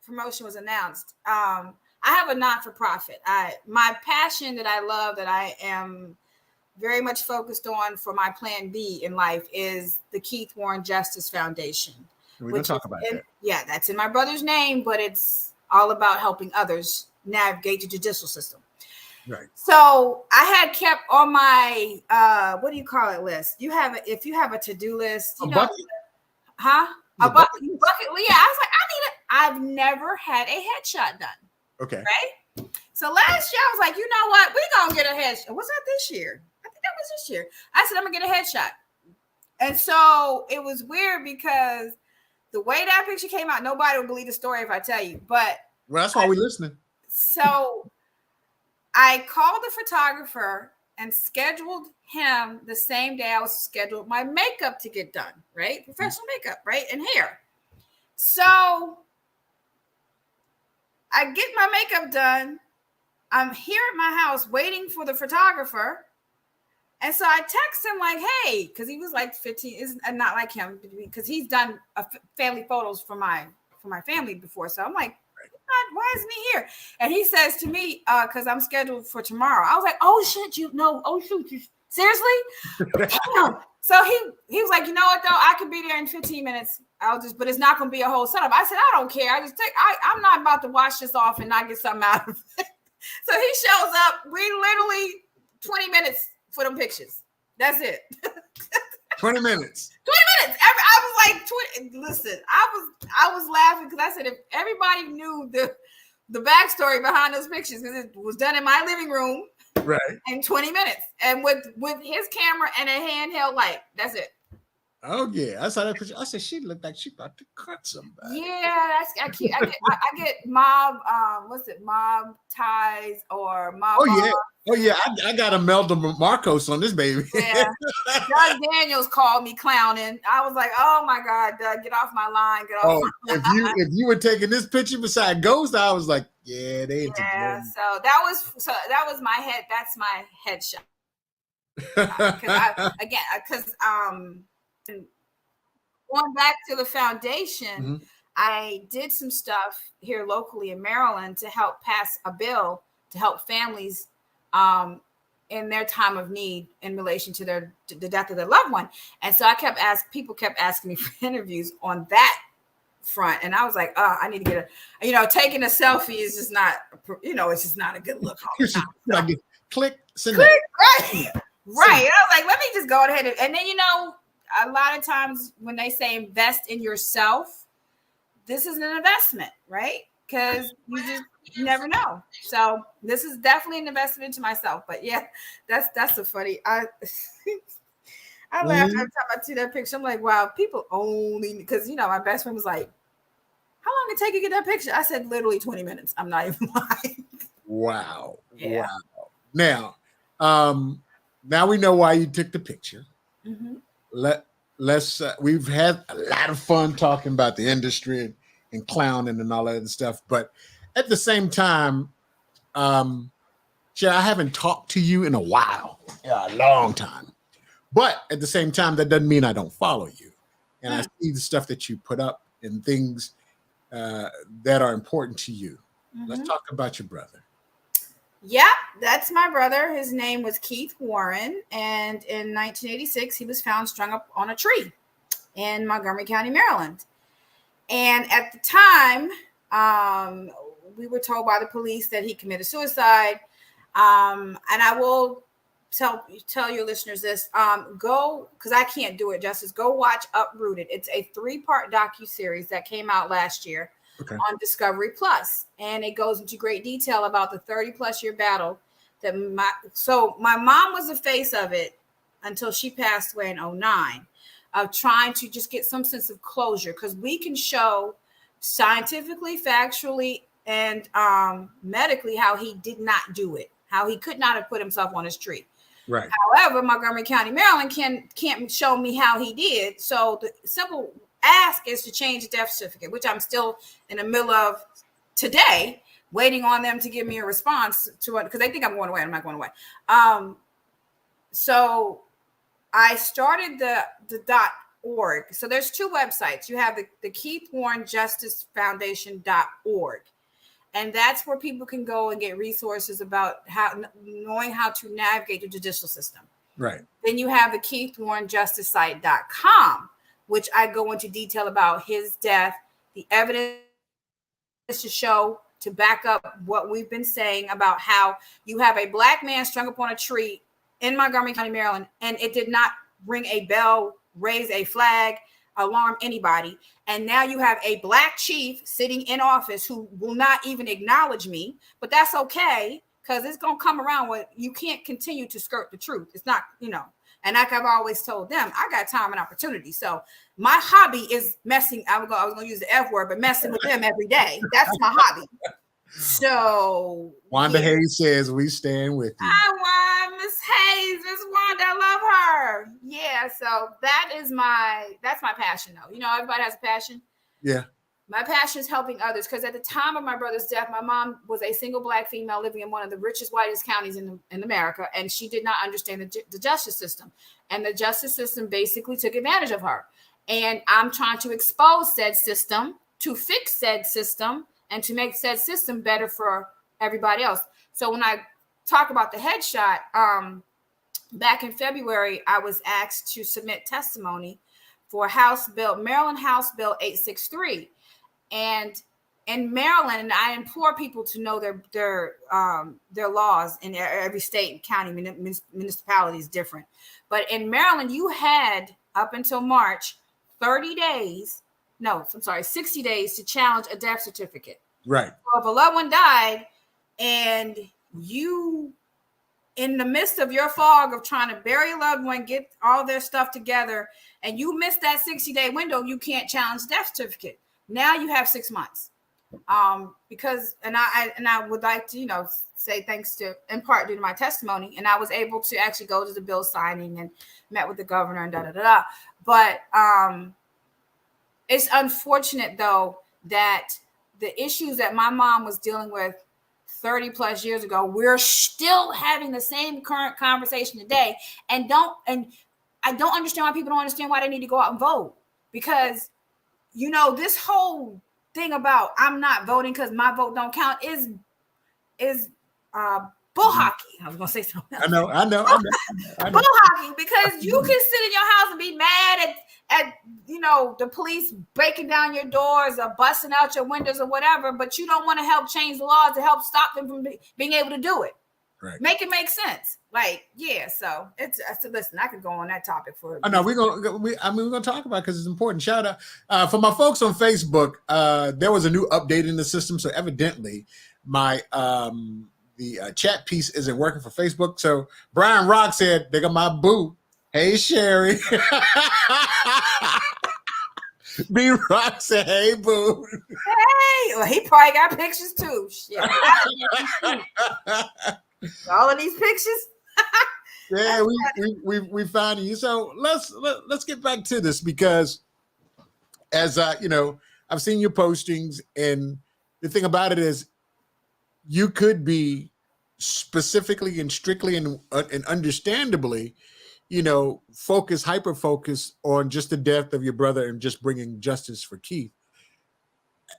promotion was announced. I have a not-for-profit. My passion that I love, that I am very much focused on for my plan B in life, is the Keith Warren Justice Foundation. We're going to talk about that. Yeah, that's in my brother's name, but it's all about helping others navigate the judicial system. Right. So I had kept on my what do you call it list? If you have a to-do list, bucket? A bucket list. Yeah, I was like, I've never had a headshot done. Okay. Right. So last year I was like, you know what? We're gonna get a headshot. Was that this year? I think that was this year. I said, I'm gonna get a headshot. And so it was weird because the way that picture came out, nobody would believe the story if I tell you. But that's why we're listening. So I called the photographer and scheduled him the same day I was scheduled my makeup to get done, right? Professional makeup, right? And hair. So I get my makeup done. I'm here at my house waiting for the photographer. And so I text him like, hey, because he was like 15, is not like him, because he's done family photos for my family before. So I'm like, why isn't he here? And he says to me, because I'm scheduled for tomorrow. I was like, oh shit, seriously? Damn. So he was like, you know what though? I could be there in 15 minutes. But it's not gonna be a whole setup. I said, I don't care. I'm not about to wash this off and not get something out of it. So he shows up. We literally 20 minutes for them pictures. That's it. 20 minutes. 20 minutes. I was like, listen, I was laughing because I said, if everybody knew the backstory behind those pictures, because it was done in my living room, right, in 20 minutes, and with his camera and a handheld light. That's it. Oh yeah, I saw that picture. I said she looked like she about to cut somebody. Yeah, I get mob. Mob ties or mob. Oh yeah, I got Imelda Marcos on this baby. Yeah, Doug Daniels called me clowning. I was like, oh my god, Doug, get off my line. Get off. My line. If you were taking this picture beside Ghost, I was like, yeah, they. Yeah, so that was my head. That's my headshot. Because going back to the foundation, I did some stuff here locally in Maryland to help pass a bill to help families in their time of need in relation to the death of their loved one. And so people kept asking me for interviews on that front. And I was like, I need to get taking a selfie is just not, it's just not a good look all the time. Click, right. Right. And I was like, let me just go ahead and then, a lot of times when they say invest in yourself, this is an investment, right? Because you never know. So this is definitely an investment into myself. But yeah, that's so funny. I laughed every time I see that picture. I'm like, wow, people only because my best friend was like, how long did it take you to get that picture? I said literally 20 minutes. I'm not even lying. Wow. Yeah. Wow. Now we know why you took the picture. Mm-hmm. Let's we've had a lot of fun talking about the industry and clowning and all that other stuff, but at the same time, Sherri, I haven't talked to you in a while, a long time. But at the same time, that doesn't mean I don't follow you, and I see the stuff that you put up and things that are important to you. Mm-hmm. Let's talk about your brother. Yeah, that's my brother. His name was Keith Warren, and in 1986, he was found strung up on a tree in Montgomery County, Maryland. And at the time, we were told by the police that he committed suicide. And I will tell your listeners this. Go, because I can't do it justice. Go watch Uprooted. It's a 3-part docuseries that came out last year. Okay. On Discovery Plus, and it goes into great detail about the 30+ year battle that my mom was the face of it until she passed away in 2009, of trying to just get some sense of closure, because we can show scientifically, factually, and medically how he did not do it, how he could not have put himself on his tree. Right. However, Montgomery County, Maryland can't show me how he did. So the simple ask is to change the death certificate, which I'm still in the middle of today, waiting on them to give me a response to it, because they think I'm going away. I'm not going away. So I started the .org. So there's 2 websites. You have the Keith Warren Justice Foundation.org. And that's where people can go and get resources about knowing how to navigate the judicial system. Right. Then you have the Keith Warren Justice Site.com, which I go into detail about his death, the evidence to show, to back up what we've been saying about how you have a Black man strung up on a tree in Montgomery County, Maryland, and it did not ring a bell, raise a flag, alarm anybody. And now you have a Black chief sitting in office who will not even acknowledge me, but that's okay, because it's going to come around where you can't continue to skirt the truth. It's not, And like I've always told them, I got time and opportunity. So my hobby is messing. I was going to use the F word, but messing with them every day. That's my hobby. So Wanda Hayes says, we stand with you. I want Miss Hayes, Miss Wanda, I love her. Yeah. So that's my passion though. Everybody has a passion. Yeah. My passion is helping others, because at the time of my brother's death, my mom was a single Black female living in one of the richest, whitest counties in America, and she did not understand the justice system. And the justice system basically took advantage of her. And I'm trying to expose said system, to fix said system, and to make said system better for everybody else. So when I talk about the headshot, back in February, I was asked to submit testimony for Maryland House Bill 863. And in Maryland, and I implore people to know their laws in every state and county, municipality is different. But in Maryland, you had up until March 60 days to challenge a death certificate. Right. So if a loved one died and you, in the midst of your fog of trying to bury a loved one, get all their stuff together, and you missed that 60-day window, you can't challenge the death certificate. Now you have 6 months, because I would like to say thanks to, in part due to my testimony, and I was able to actually go to the bill signing and met with the governor and But it's unfortunate though that the issues that my mom was dealing with 30+ years ago, we're still having the same current conversation today, and I don't understand why people don't understand why they need to go out and vote, because this whole thing about I'm not voting because my vote don't count is bull hockey. I was gonna say something else. I know. Bull hockey, because you can sit in your house and be mad at the police breaking down your doors or busting out your windows or whatever, but you don't want to help change the laws to help stop them from being able to do it. Right. Make it make sense. So listen, I could go on that topic for. I know we're gonna talk about it because it's important. Shout out for my folks on Facebook. There was a new update in the system, so evidently my the chat piece isn't working for Facebook. So Brian Rock said, "They got my boo. Hey, Sherri. B-Rock said, hey, boo. Hey, well, he probably got pictures too. Shit. All of these pictures. Yeah, we found you. So let's get back to this, because as I've seen your postings, and the thing about it is, you could be specifically and strictly and understandably, hyper focused on just the death of your brother and just bringing justice for Keith.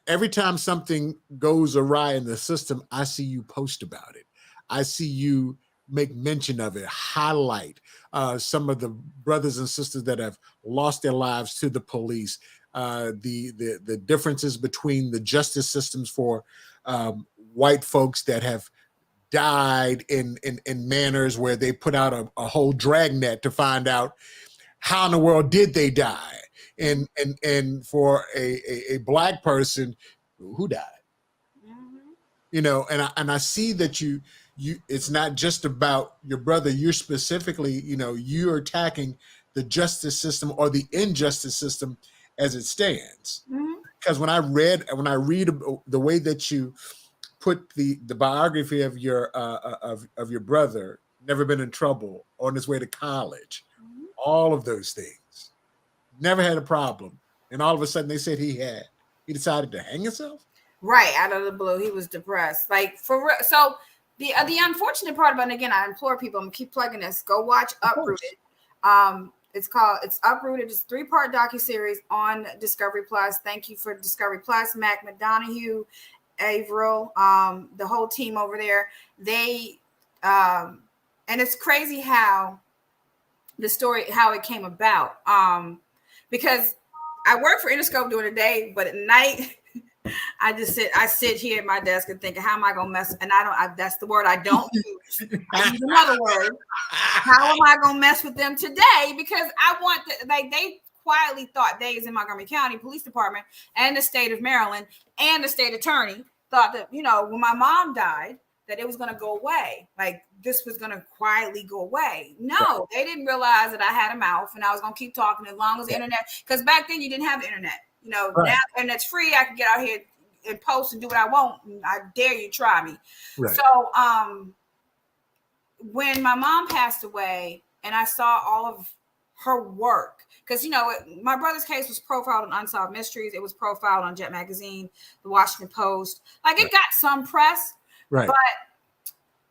Every time something goes awry in the system, I see you post about it. I see you make mention of it, highlight some of the brothers and sisters that have lost their lives to the police, the differences between the justice systems for white folks that have died in manners where they put out a whole dragnet to find out how in the world did they die, and for a black person who died, and I see that you it's not just about your brother. You're specifically, you're attacking the justice system or the injustice system as it stands. Because when I read the way that you put the biography of your brother, never been in trouble, on his way to college, all of those things, never had a problem, and all of a sudden they said he decided to hang himself. Right, out of the blue, he was depressed. Like, for real. So the unfortunate part about it, and again, I implore people, I'm gonna keep plugging this. Go watch Uprooted. It's Uprooted. It's a 3-part docuseries on Discovery Plus. Thank you for Discovery Plus, Mac McDonough, Averill, the whole team over there. They and it's crazy how it came about. Because I work for Interscope during the day, but at night I sit here at my desk and think, how am I gonna mess? And that's the word I don't use. I use another word. How am I gonna mess with them today? Because I want they quietly thought, they in Montgomery County Police Department and the state of Maryland and the state attorney thought that, when my mom died, that it was going to go away. Like, this was going to quietly go away. No, they didn't realize that I had a mouth and I was going to keep talking as long as the internet, because back then you didn't have the internet. Now the internet's free. I can get out here and post and do what I want. And I dare you try me. Right. So when my mom passed away and I saw all of her work, because my brother's case was profiled on Unsolved Mysteries. It was profiled on Jet Magazine, the Washington Post. Like, it got some press, right? But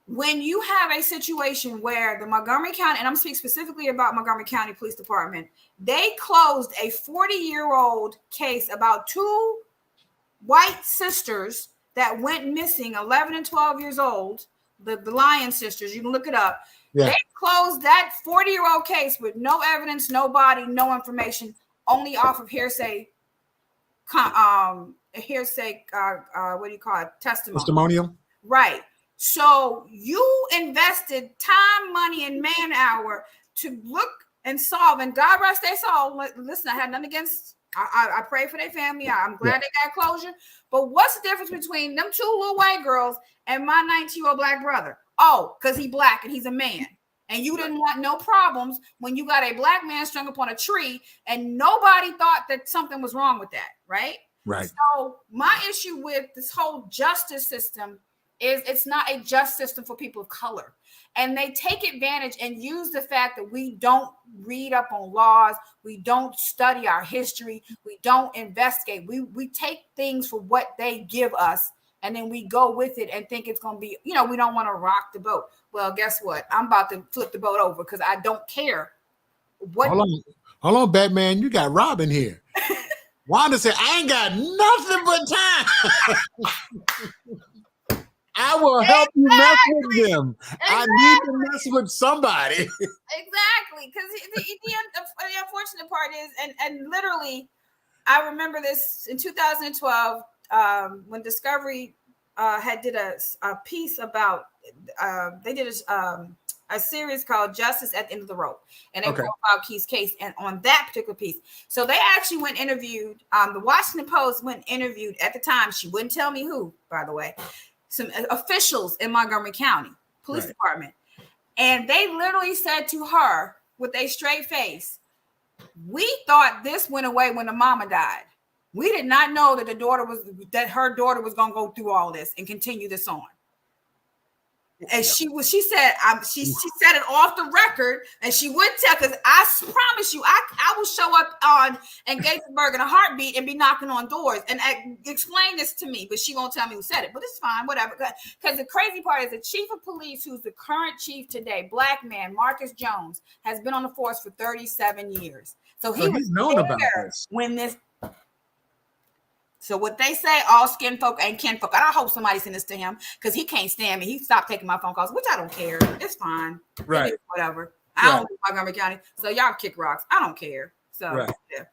when you have a situation where the Montgomery County, and I'm speaking specifically about Montgomery County Police Department, they closed a 40-year-old case about 2 white sisters that went missing, 11 and 12 years old, the Lyon sisters. You can look it up. Yeah. They closed that 40-year-old case with no evidence, no body, no information, only off of hearsay. What do you call it? Testimonial. Right. So you invested time, money, and man hour to look and solve. And God rest their soul. Listen, I had nothing against. I pray for their family. I'm glad they got closure. But what's the difference between them 2 little white girls and my 19-year-old black brother? Oh, because he's black and he's a man. And you didn't want no problems when you got a black man strung up on a tree and nobody thought that something was wrong with that, right? Right. So my issue with this whole justice system is it's not a just system for people of color. And they take advantage and use the fact that we don't read up on laws. We don't study our history. We don't investigate. We take things for what they give us. And then we go with it and think it's going to be, we don't want to rock the boat. Well, guess what? I'm about to flip the boat over because I don't care. Hold on, Batman. You got Robin here. Wanda said, I ain't got nothing but time. I will help you mess with them. Exactly. I need to mess with somebody. Exactly. Because the unfortunate part is, and literally, I remember this in 2012, when Discovery had did a piece about, they did a series called Justice at the End of the Rope, and they profiled Keith's case, and on that particular piece. So they actually went interviewed, the Washington Post went interviewed at the time, she wouldn't tell me who, by the way, some officials in Montgomery County Police Department. And they literally said to her, with a straight face, we thought this went away when the mama died. We did not know that her daughter was going to go through all this and continue this on. And she said it off the record, and she wouldn't tell, because I promise you, I will show up on in Gaithersburg in a heartbeat and be knocking on doors and explain this to me, but she won't tell me who said it. But it's fine, whatever. Because the crazy part is the chief of police, who's the current chief today, black man, Marcus Jones, has been on the force for 37 years. So he's known about this when this. So what they say, all skin folk ain't kin folk. I hope somebody sent this to him, because he can't stand me. He stopped taking my phone calls, which I don't care. It's fine. Right. Whatever. I don't live in Montgomery County, so y'all kick rocks. I don't care. So yeah.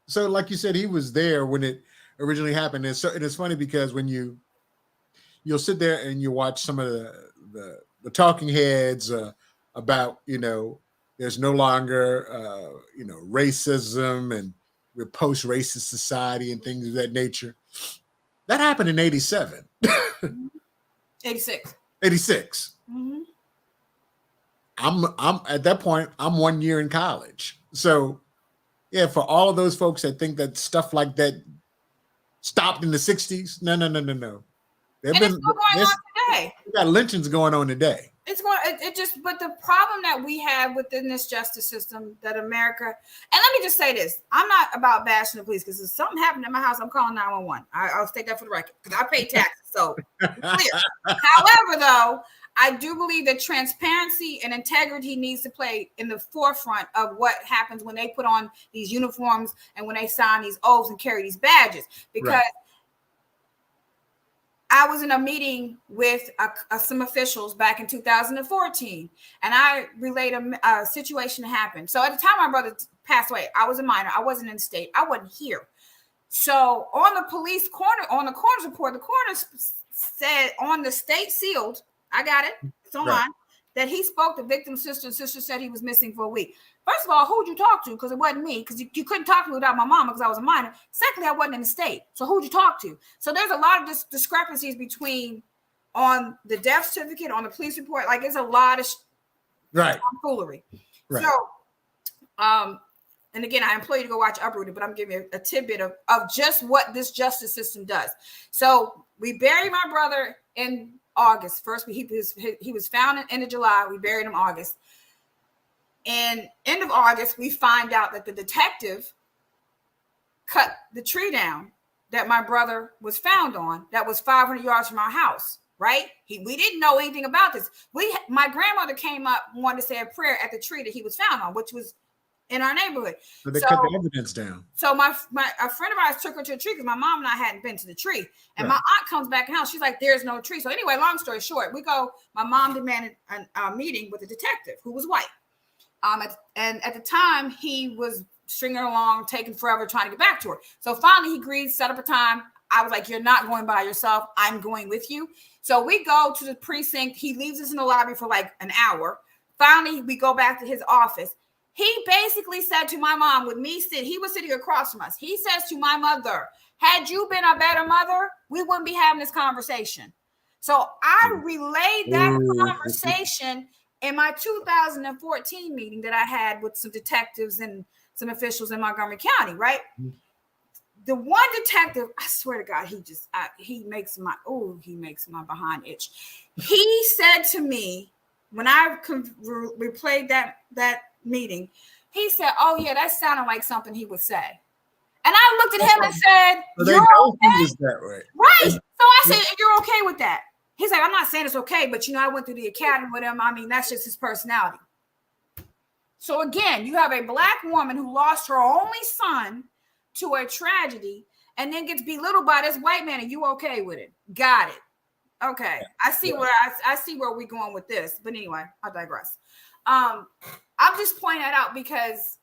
So like you said, he was there when it originally happened. And so it's funny because when you'll sit there and you watch some of the talking heads about, there's no longer racism, and we're post-racist society and things of that nature. That happened in 87. 86. 86. Mm-hmm. I'm at that point, I'm 1 year in college. So yeah, for all of those folks that think that stuff like that stopped in the 60s, no. It's still going on today. We got lynchings going on today. But the problem that we have within this justice system, that America, and let me just say this, I'm not about bashing the police, because if something happened in my house, I'm calling 911. I'll state that for the record, because I pay taxes, so clear. However, though, I do believe that transparency and integrity needs to play in the forefront of what happens when they put on these uniforms and when they sign these oaths and carry these badges, because I was in a meeting with some officials back in 2014, and I relayed a situation that happened. So at the time my brother passed away, I was a minor. I wasn't in the state. I wasn't here. So on the police on the coroner's report, the coroner said on the state sealed, I got it, it's online, that he spoke to victim's sister, and sister said he was missing for a week. First of all, who'd you talk to? Because it wasn't me, because you couldn't talk to me without my mama, because I was a minor. Secondly, I wasn't in the state. So who'd you talk to? So there's a lot of discrepancies between on the death certificate, on the police report. Like, it's a lot of foolery. Right. So, and again, I implore you to go watch Uprooted, but I'm giving you a tidbit of just what this justice system does. So we buried my brother in August. First, he was found in end of July. We buried him August. And end of August, we find out that the detective cut the tree down that my brother was found on, that was 500 yards from our house, right? We didn't know anything about this. My grandmother came up, wanted to say a prayer at the tree that he was found on, which was in our neighborhood. So they cut the evidence down. So a friend of ours took her to a tree, because my mom and I hadn't been to the tree. And my aunt comes back in the house. She's like, there's no tree. So anyway, long story short, my mom demanded a meeting with a detective who was white. And at the time, he was stringing her along, taking forever, trying to get back to her. So finally, he agreed, set up a time. I was like, you're not going by yourself. I'm going with you. So we go to the precinct. He leaves us in the lobby for like an hour. Finally, we go back to his office. He basically said to my mom, he was sitting across from us. He says to my mother, had you been a better mother, we wouldn't be having this conversation. So I relayed that conversation in my 2014 meeting that I had with some detectives and some officials in Montgomery County, right? The one detective, I swear to God, he makes my behind itch. He said to me, when I replayed that meeting, he said, oh yeah, that sounded like something he would say. And I looked at him and said, you're okay? That way. Right. So I said, you're okay with that? He's like, I'm not saying it's okay, but I went through the academy with him. I mean, that's just his personality. So again, you have a black woman who lost her only son to a tragedy and then gets belittled by this white man, and you okay with it? Got it. Okay. I see where we're going with this. But anyway, I digress. I'm just pointing that out because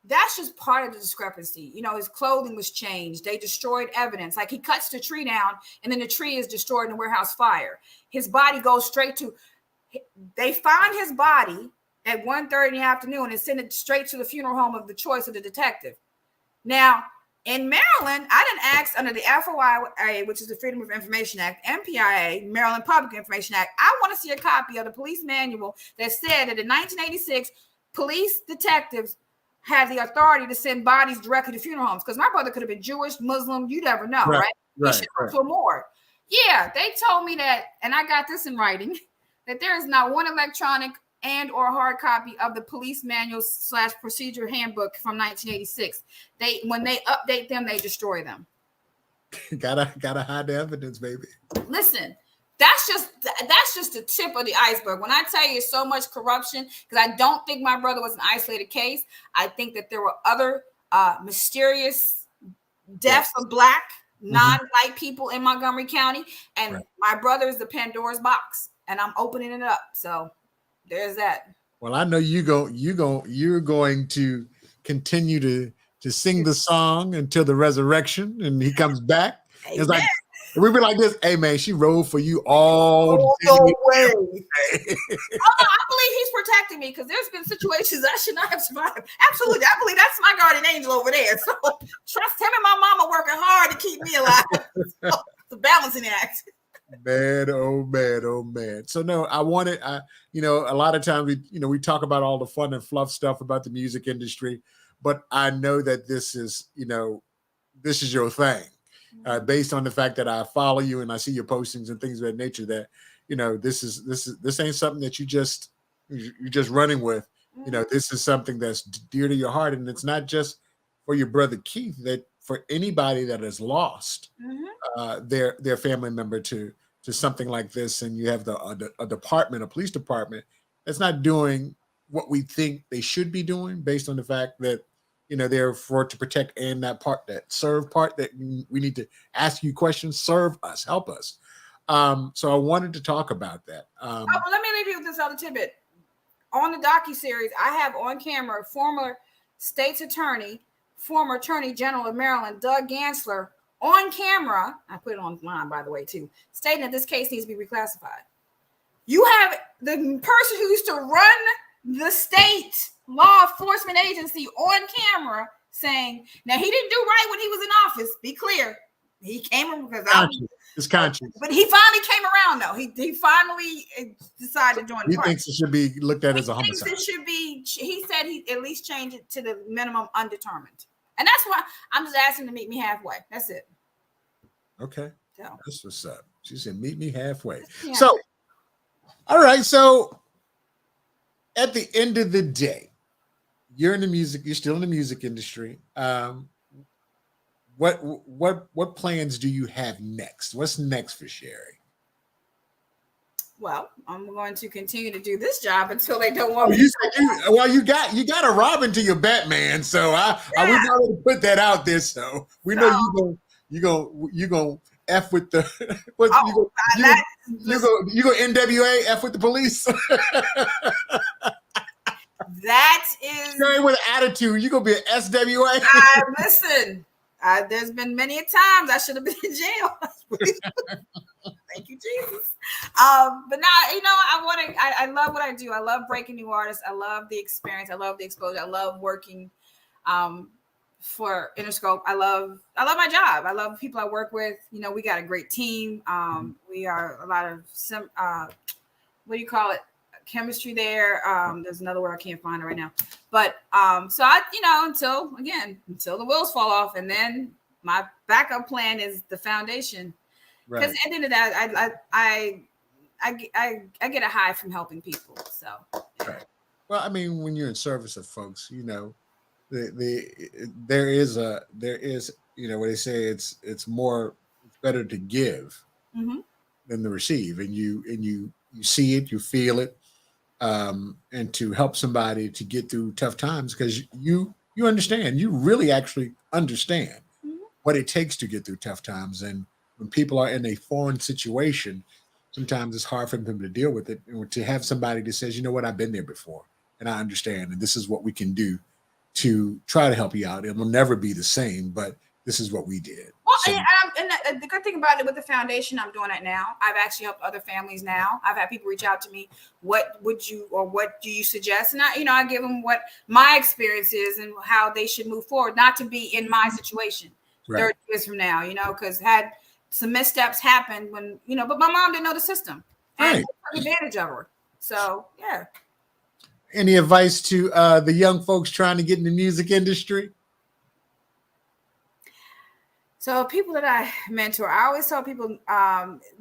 that's just part of the discrepancy. His clothing was changed. They destroyed evidence. Like, he cuts the tree down and then the tree is destroyed in a warehouse fire. His body goes they find his body at 1:30 in the afternoon and send it straight to the funeral home of the choice of the detective. Now, In Maryland, I didn't ask under the FOIA, which is the Freedom of Information Act, MPIA, Maryland Public Information Act. I want to see a copy of the police manual that said that in 1986, police detectives had the authority to send bodies directly to funeral homes. Because my brother could have been Jewish, Muslim, you never know, right? He should go to a morgue. Yeah, they told me that, and I got this in writing, that there is not one electronic and or hard copy of the police manual / procedure handbook from 1986. When they update them, they destroy them. gotta hide the evidence, baby. Listen, that's just the tip of the iceberg. When I tell you so much corruption, because I don't think my brother was an isolated case. I think that there were other mysterious deaths of Black, non-white people in Montgomery County, and my brother is the Pandora's box, and I'm opening it up. So there's that. Well, I know you're going to continue to sing the song until the resurrection, and he comes back. Amen. It's like we be like this. Hey man, she rode for you all the way. I believe he's protecting me because there's been situations I should not have survived. Absolutely, I believe that's my guardian angel over there. So trust him and my mama working hard to keep me alive. So, it's a balancing act. Man, oh man, oh man. So no, a lot of times we talk about all the fun and fluff stuff about the music industry, but I know that this is your thing, based on the fact that I follow you and I see your postings and things of that nature. That this ain't something that you're just running with. This is something that's dear to your heart, and it's not just for your brother Keith. That for anybody that has lost their family member to something like this, and you have a police department that's not doing what we think they should be doing, based on the fact that they're for to protect and that serve part that we need to ask you questions, serve us, help us. So I wanted to talk about that. Let me leave you with this other tidbit. On the docuseries, I have on camera former state's attorney, former Attorney General of Maryland, Doug Gansler, on camera, I put it online, by the way, too, stating that this case needs to be reclassified. You have the person who used to run the state law enforcement agency on camera saying, now he didn't do right when he was in office. Be clear. He came because it's conscious. But he finally came around, though. He finally decided to join the party. He thinks it should be looked at as a homicide. He said he at least change it to the minimum undetermined. And that's why I'm just asking to meet me halfway. That's it. Okay. So. That's what's up. She said, meet me halfway. Yeah. So, all right. So at the end of the day, you're still in the music industry. What plans do you have next? What's next for Sherri? Well, I'm going to continue to do this job until they don't want me. You got a Robin to your Batman, so we've already put that out there. So we know you go F with the you go NWA F with the police. That is with an attitude. You gonna be an SWA. Listen. There's been many a times I should have been in jail. Thank you, Jesus. But now, I love what I do. I love breaking new artists. I love the experience. I love the exposure. I love working for Interscope. I love my job. I love the people I work with. We got a great team. We are a lot of what do you call it? Chemistry there. There's another word I can't find it right now. But so I, until the wheels fall off, and then my backup plan is the foundation. Because at the end of that, I get a high from helping people. So right. Well, I mean, when you're in service of folks, there is what they say, it's better to give than to receive, and you see it, you feel it. And to help somebody to get through tough times, because you understand, you really actually understand what it takes to get through tough times. And when people are in a foreign situation, sometimes it's hard for them to deal with it. And to have somebody that says, you know what, I've been there before and I understand, and this is what we can do to try to help you out. It will never be the same, but this is what we did. Well, So, and the good thing about it with the foundation, I'm doing it now. I've actually helped other families now. I've had people reach out to me. What do you suggest? And I give them what my experience is and how they should move forward, not to be in my situation 30 years from now, because had some missteps happen when, but my mom didn't know the system and took advantage of her. So, yeah. Any advice to the young folks trying to get in the music industry? So people that I mentor, I always tell people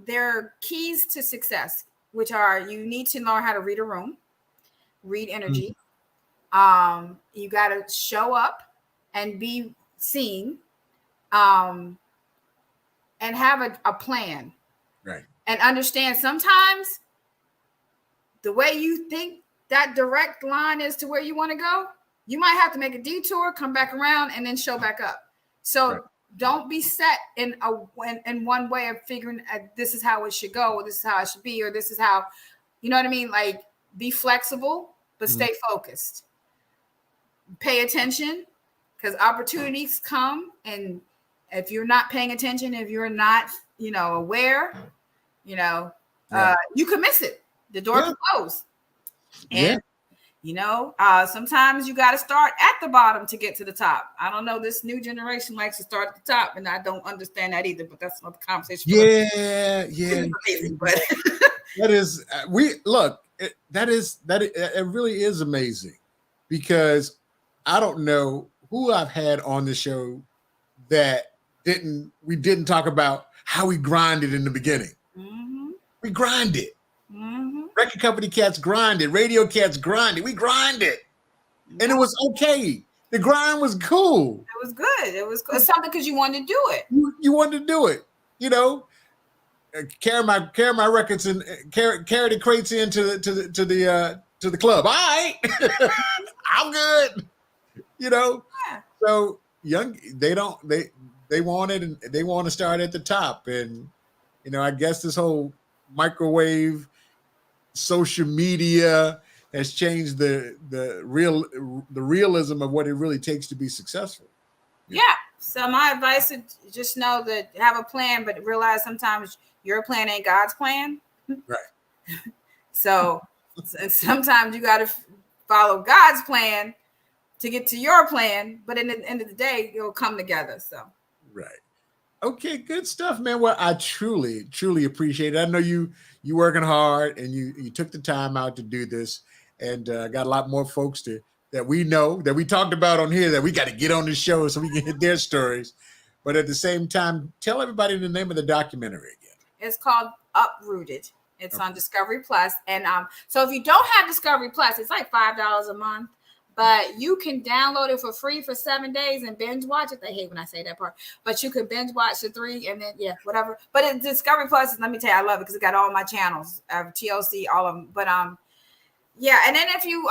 there are keys to success, which are you need to learn how to read a room, read energy. You got to show up and be seen and have a plan. Right. And understand sometimes the way you think that direct line is to where you want to go, you might have to make a detour, come back around, and then show back up. So don't be set in one way of figuring this is how it should go, or this is how it should be, or this is how, you know what I mean? Like, be flexible, but stay focused. Pay attention, because opportunities come, and if you're not paying attention, if you're not, aware, you can miss it. The door can close. And sometimes you got to start at the bottom to get to the top. I don't know. This new generation likes to start at the top, and I don't understand that either. But that's another conversation. Yeah. Amazing, but that is. It really is amazing, because I don't know who I've had on the show that we didn't talk about how we grinded in the beginning. Mm-hmm. We grinded. Mm-hmm. Record company cats grinded. Radio cats grinded. We grinded. And it was okay. The grind was cool. It was good. It was something because you wanted to do it. You wanted to do it. Carry my records and carry the crates into the club. All right. I'm good. Yeah. So they want it, and they want to start at the top. And I guess this whole microwave social media has changed the realism of what it really takes to be successful. Yeah. So my advice is just know that have a plan, but realize sometimes your plan ain't God's plan. Right. So sometimes you got to follow God's plan to get to your plan, but in the end of the day, it'll come together. So. Right. Okay, good stuff, man. Well, I truly, truly appreciate it. I know you working hard, and you took the time out to do this, and got a lot more folks that we know, that we talked about on here, that we got to get on the show so we can hit their stories. But at the same time, tell everybody the name of the documentary again. It's called Uprooted. It's on Discovery Plus. And so if you don't have Discovery Plus, it's like $5 a month. But you can download it for free for 7 days and binge watch it. They hate when I say that part. But you can binge watch the 3 and then, whatever. But in Discovery Plus, let me tell you, I love it because it got all my channels, TLC, all of them. But, and then if you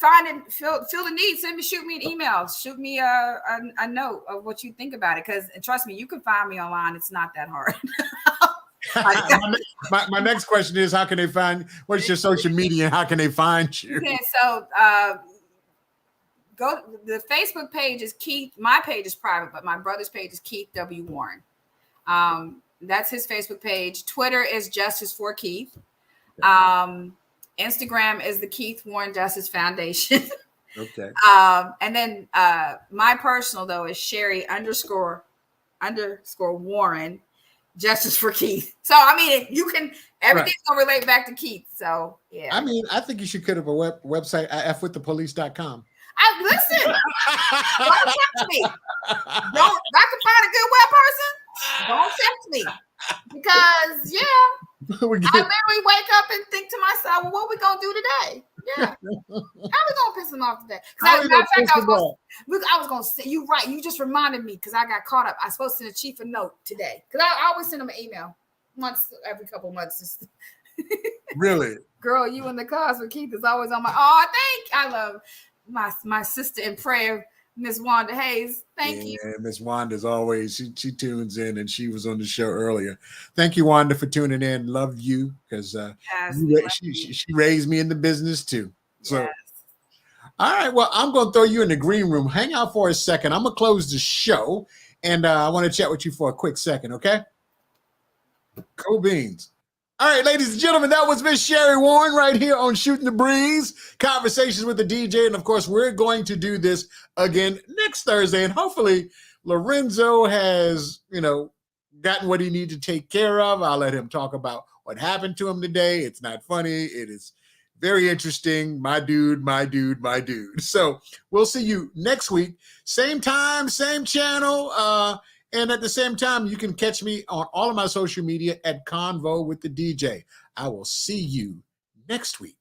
feel the need, shoot me an email. Shoot me a note of what you think about it. Because, trust me, you can find me online. It's not that hard. my next question is, how can they find, what's your social media and how can they find you? Okay, so the Facebook page is Keith. My page is private, but my brother's page is Keith W. Warren. That's his Facebook page. Twitter is Justice for Keith. Instagram is the Keith Warren Justice Foundation. Okay. And then my personal though is Sherri __ Warren. Justice for Keith. So you can everything's gonna relate back to Keith. So yeah. I think you should put up a website fwiththepolice.com. Listen. Don't tempt me. Don't. I can find a good web person. Don't tempt me, because I literally wake up and think to myself, well, what we gonna do today? Yeah. How we gonna piss him off today? I was gonna say, you right. You just reminded me because I got caught up. I was supposed to send a chief a note today because I always send him an email every couple months. Really? Girl, you in the cars with Keith is always on my. Oh, I love my sister in prayer, Miss Wanda Hayes. Thank you. Miss Wanda's always she tunes in, and she was on the show earlier. Thank you, Wanda, for tuning in. Love you because she raised me in the business too. So, yes. All right. Well, I'm going to throw you in the green room. Hang out for a second. I'm going to close the show, And I want to chat with you for a quick second, okay? Cool beans. All right, ladies and gentlemen, that was Miss Sherri Warren right here on Shooting the Breeze, Conversations with the DJ. And of course, we're going to do this again next Thursday. And hopefully Lorenzo has, gotten what he needs to take care of. I'll let him talk about what happened to him today. It's not funny. It is very interesting. My dude. So we'll see you next week. Same time, same channel. And at the same time, you can catch me on all of my social media at Convo with the DJ. I will see you next week.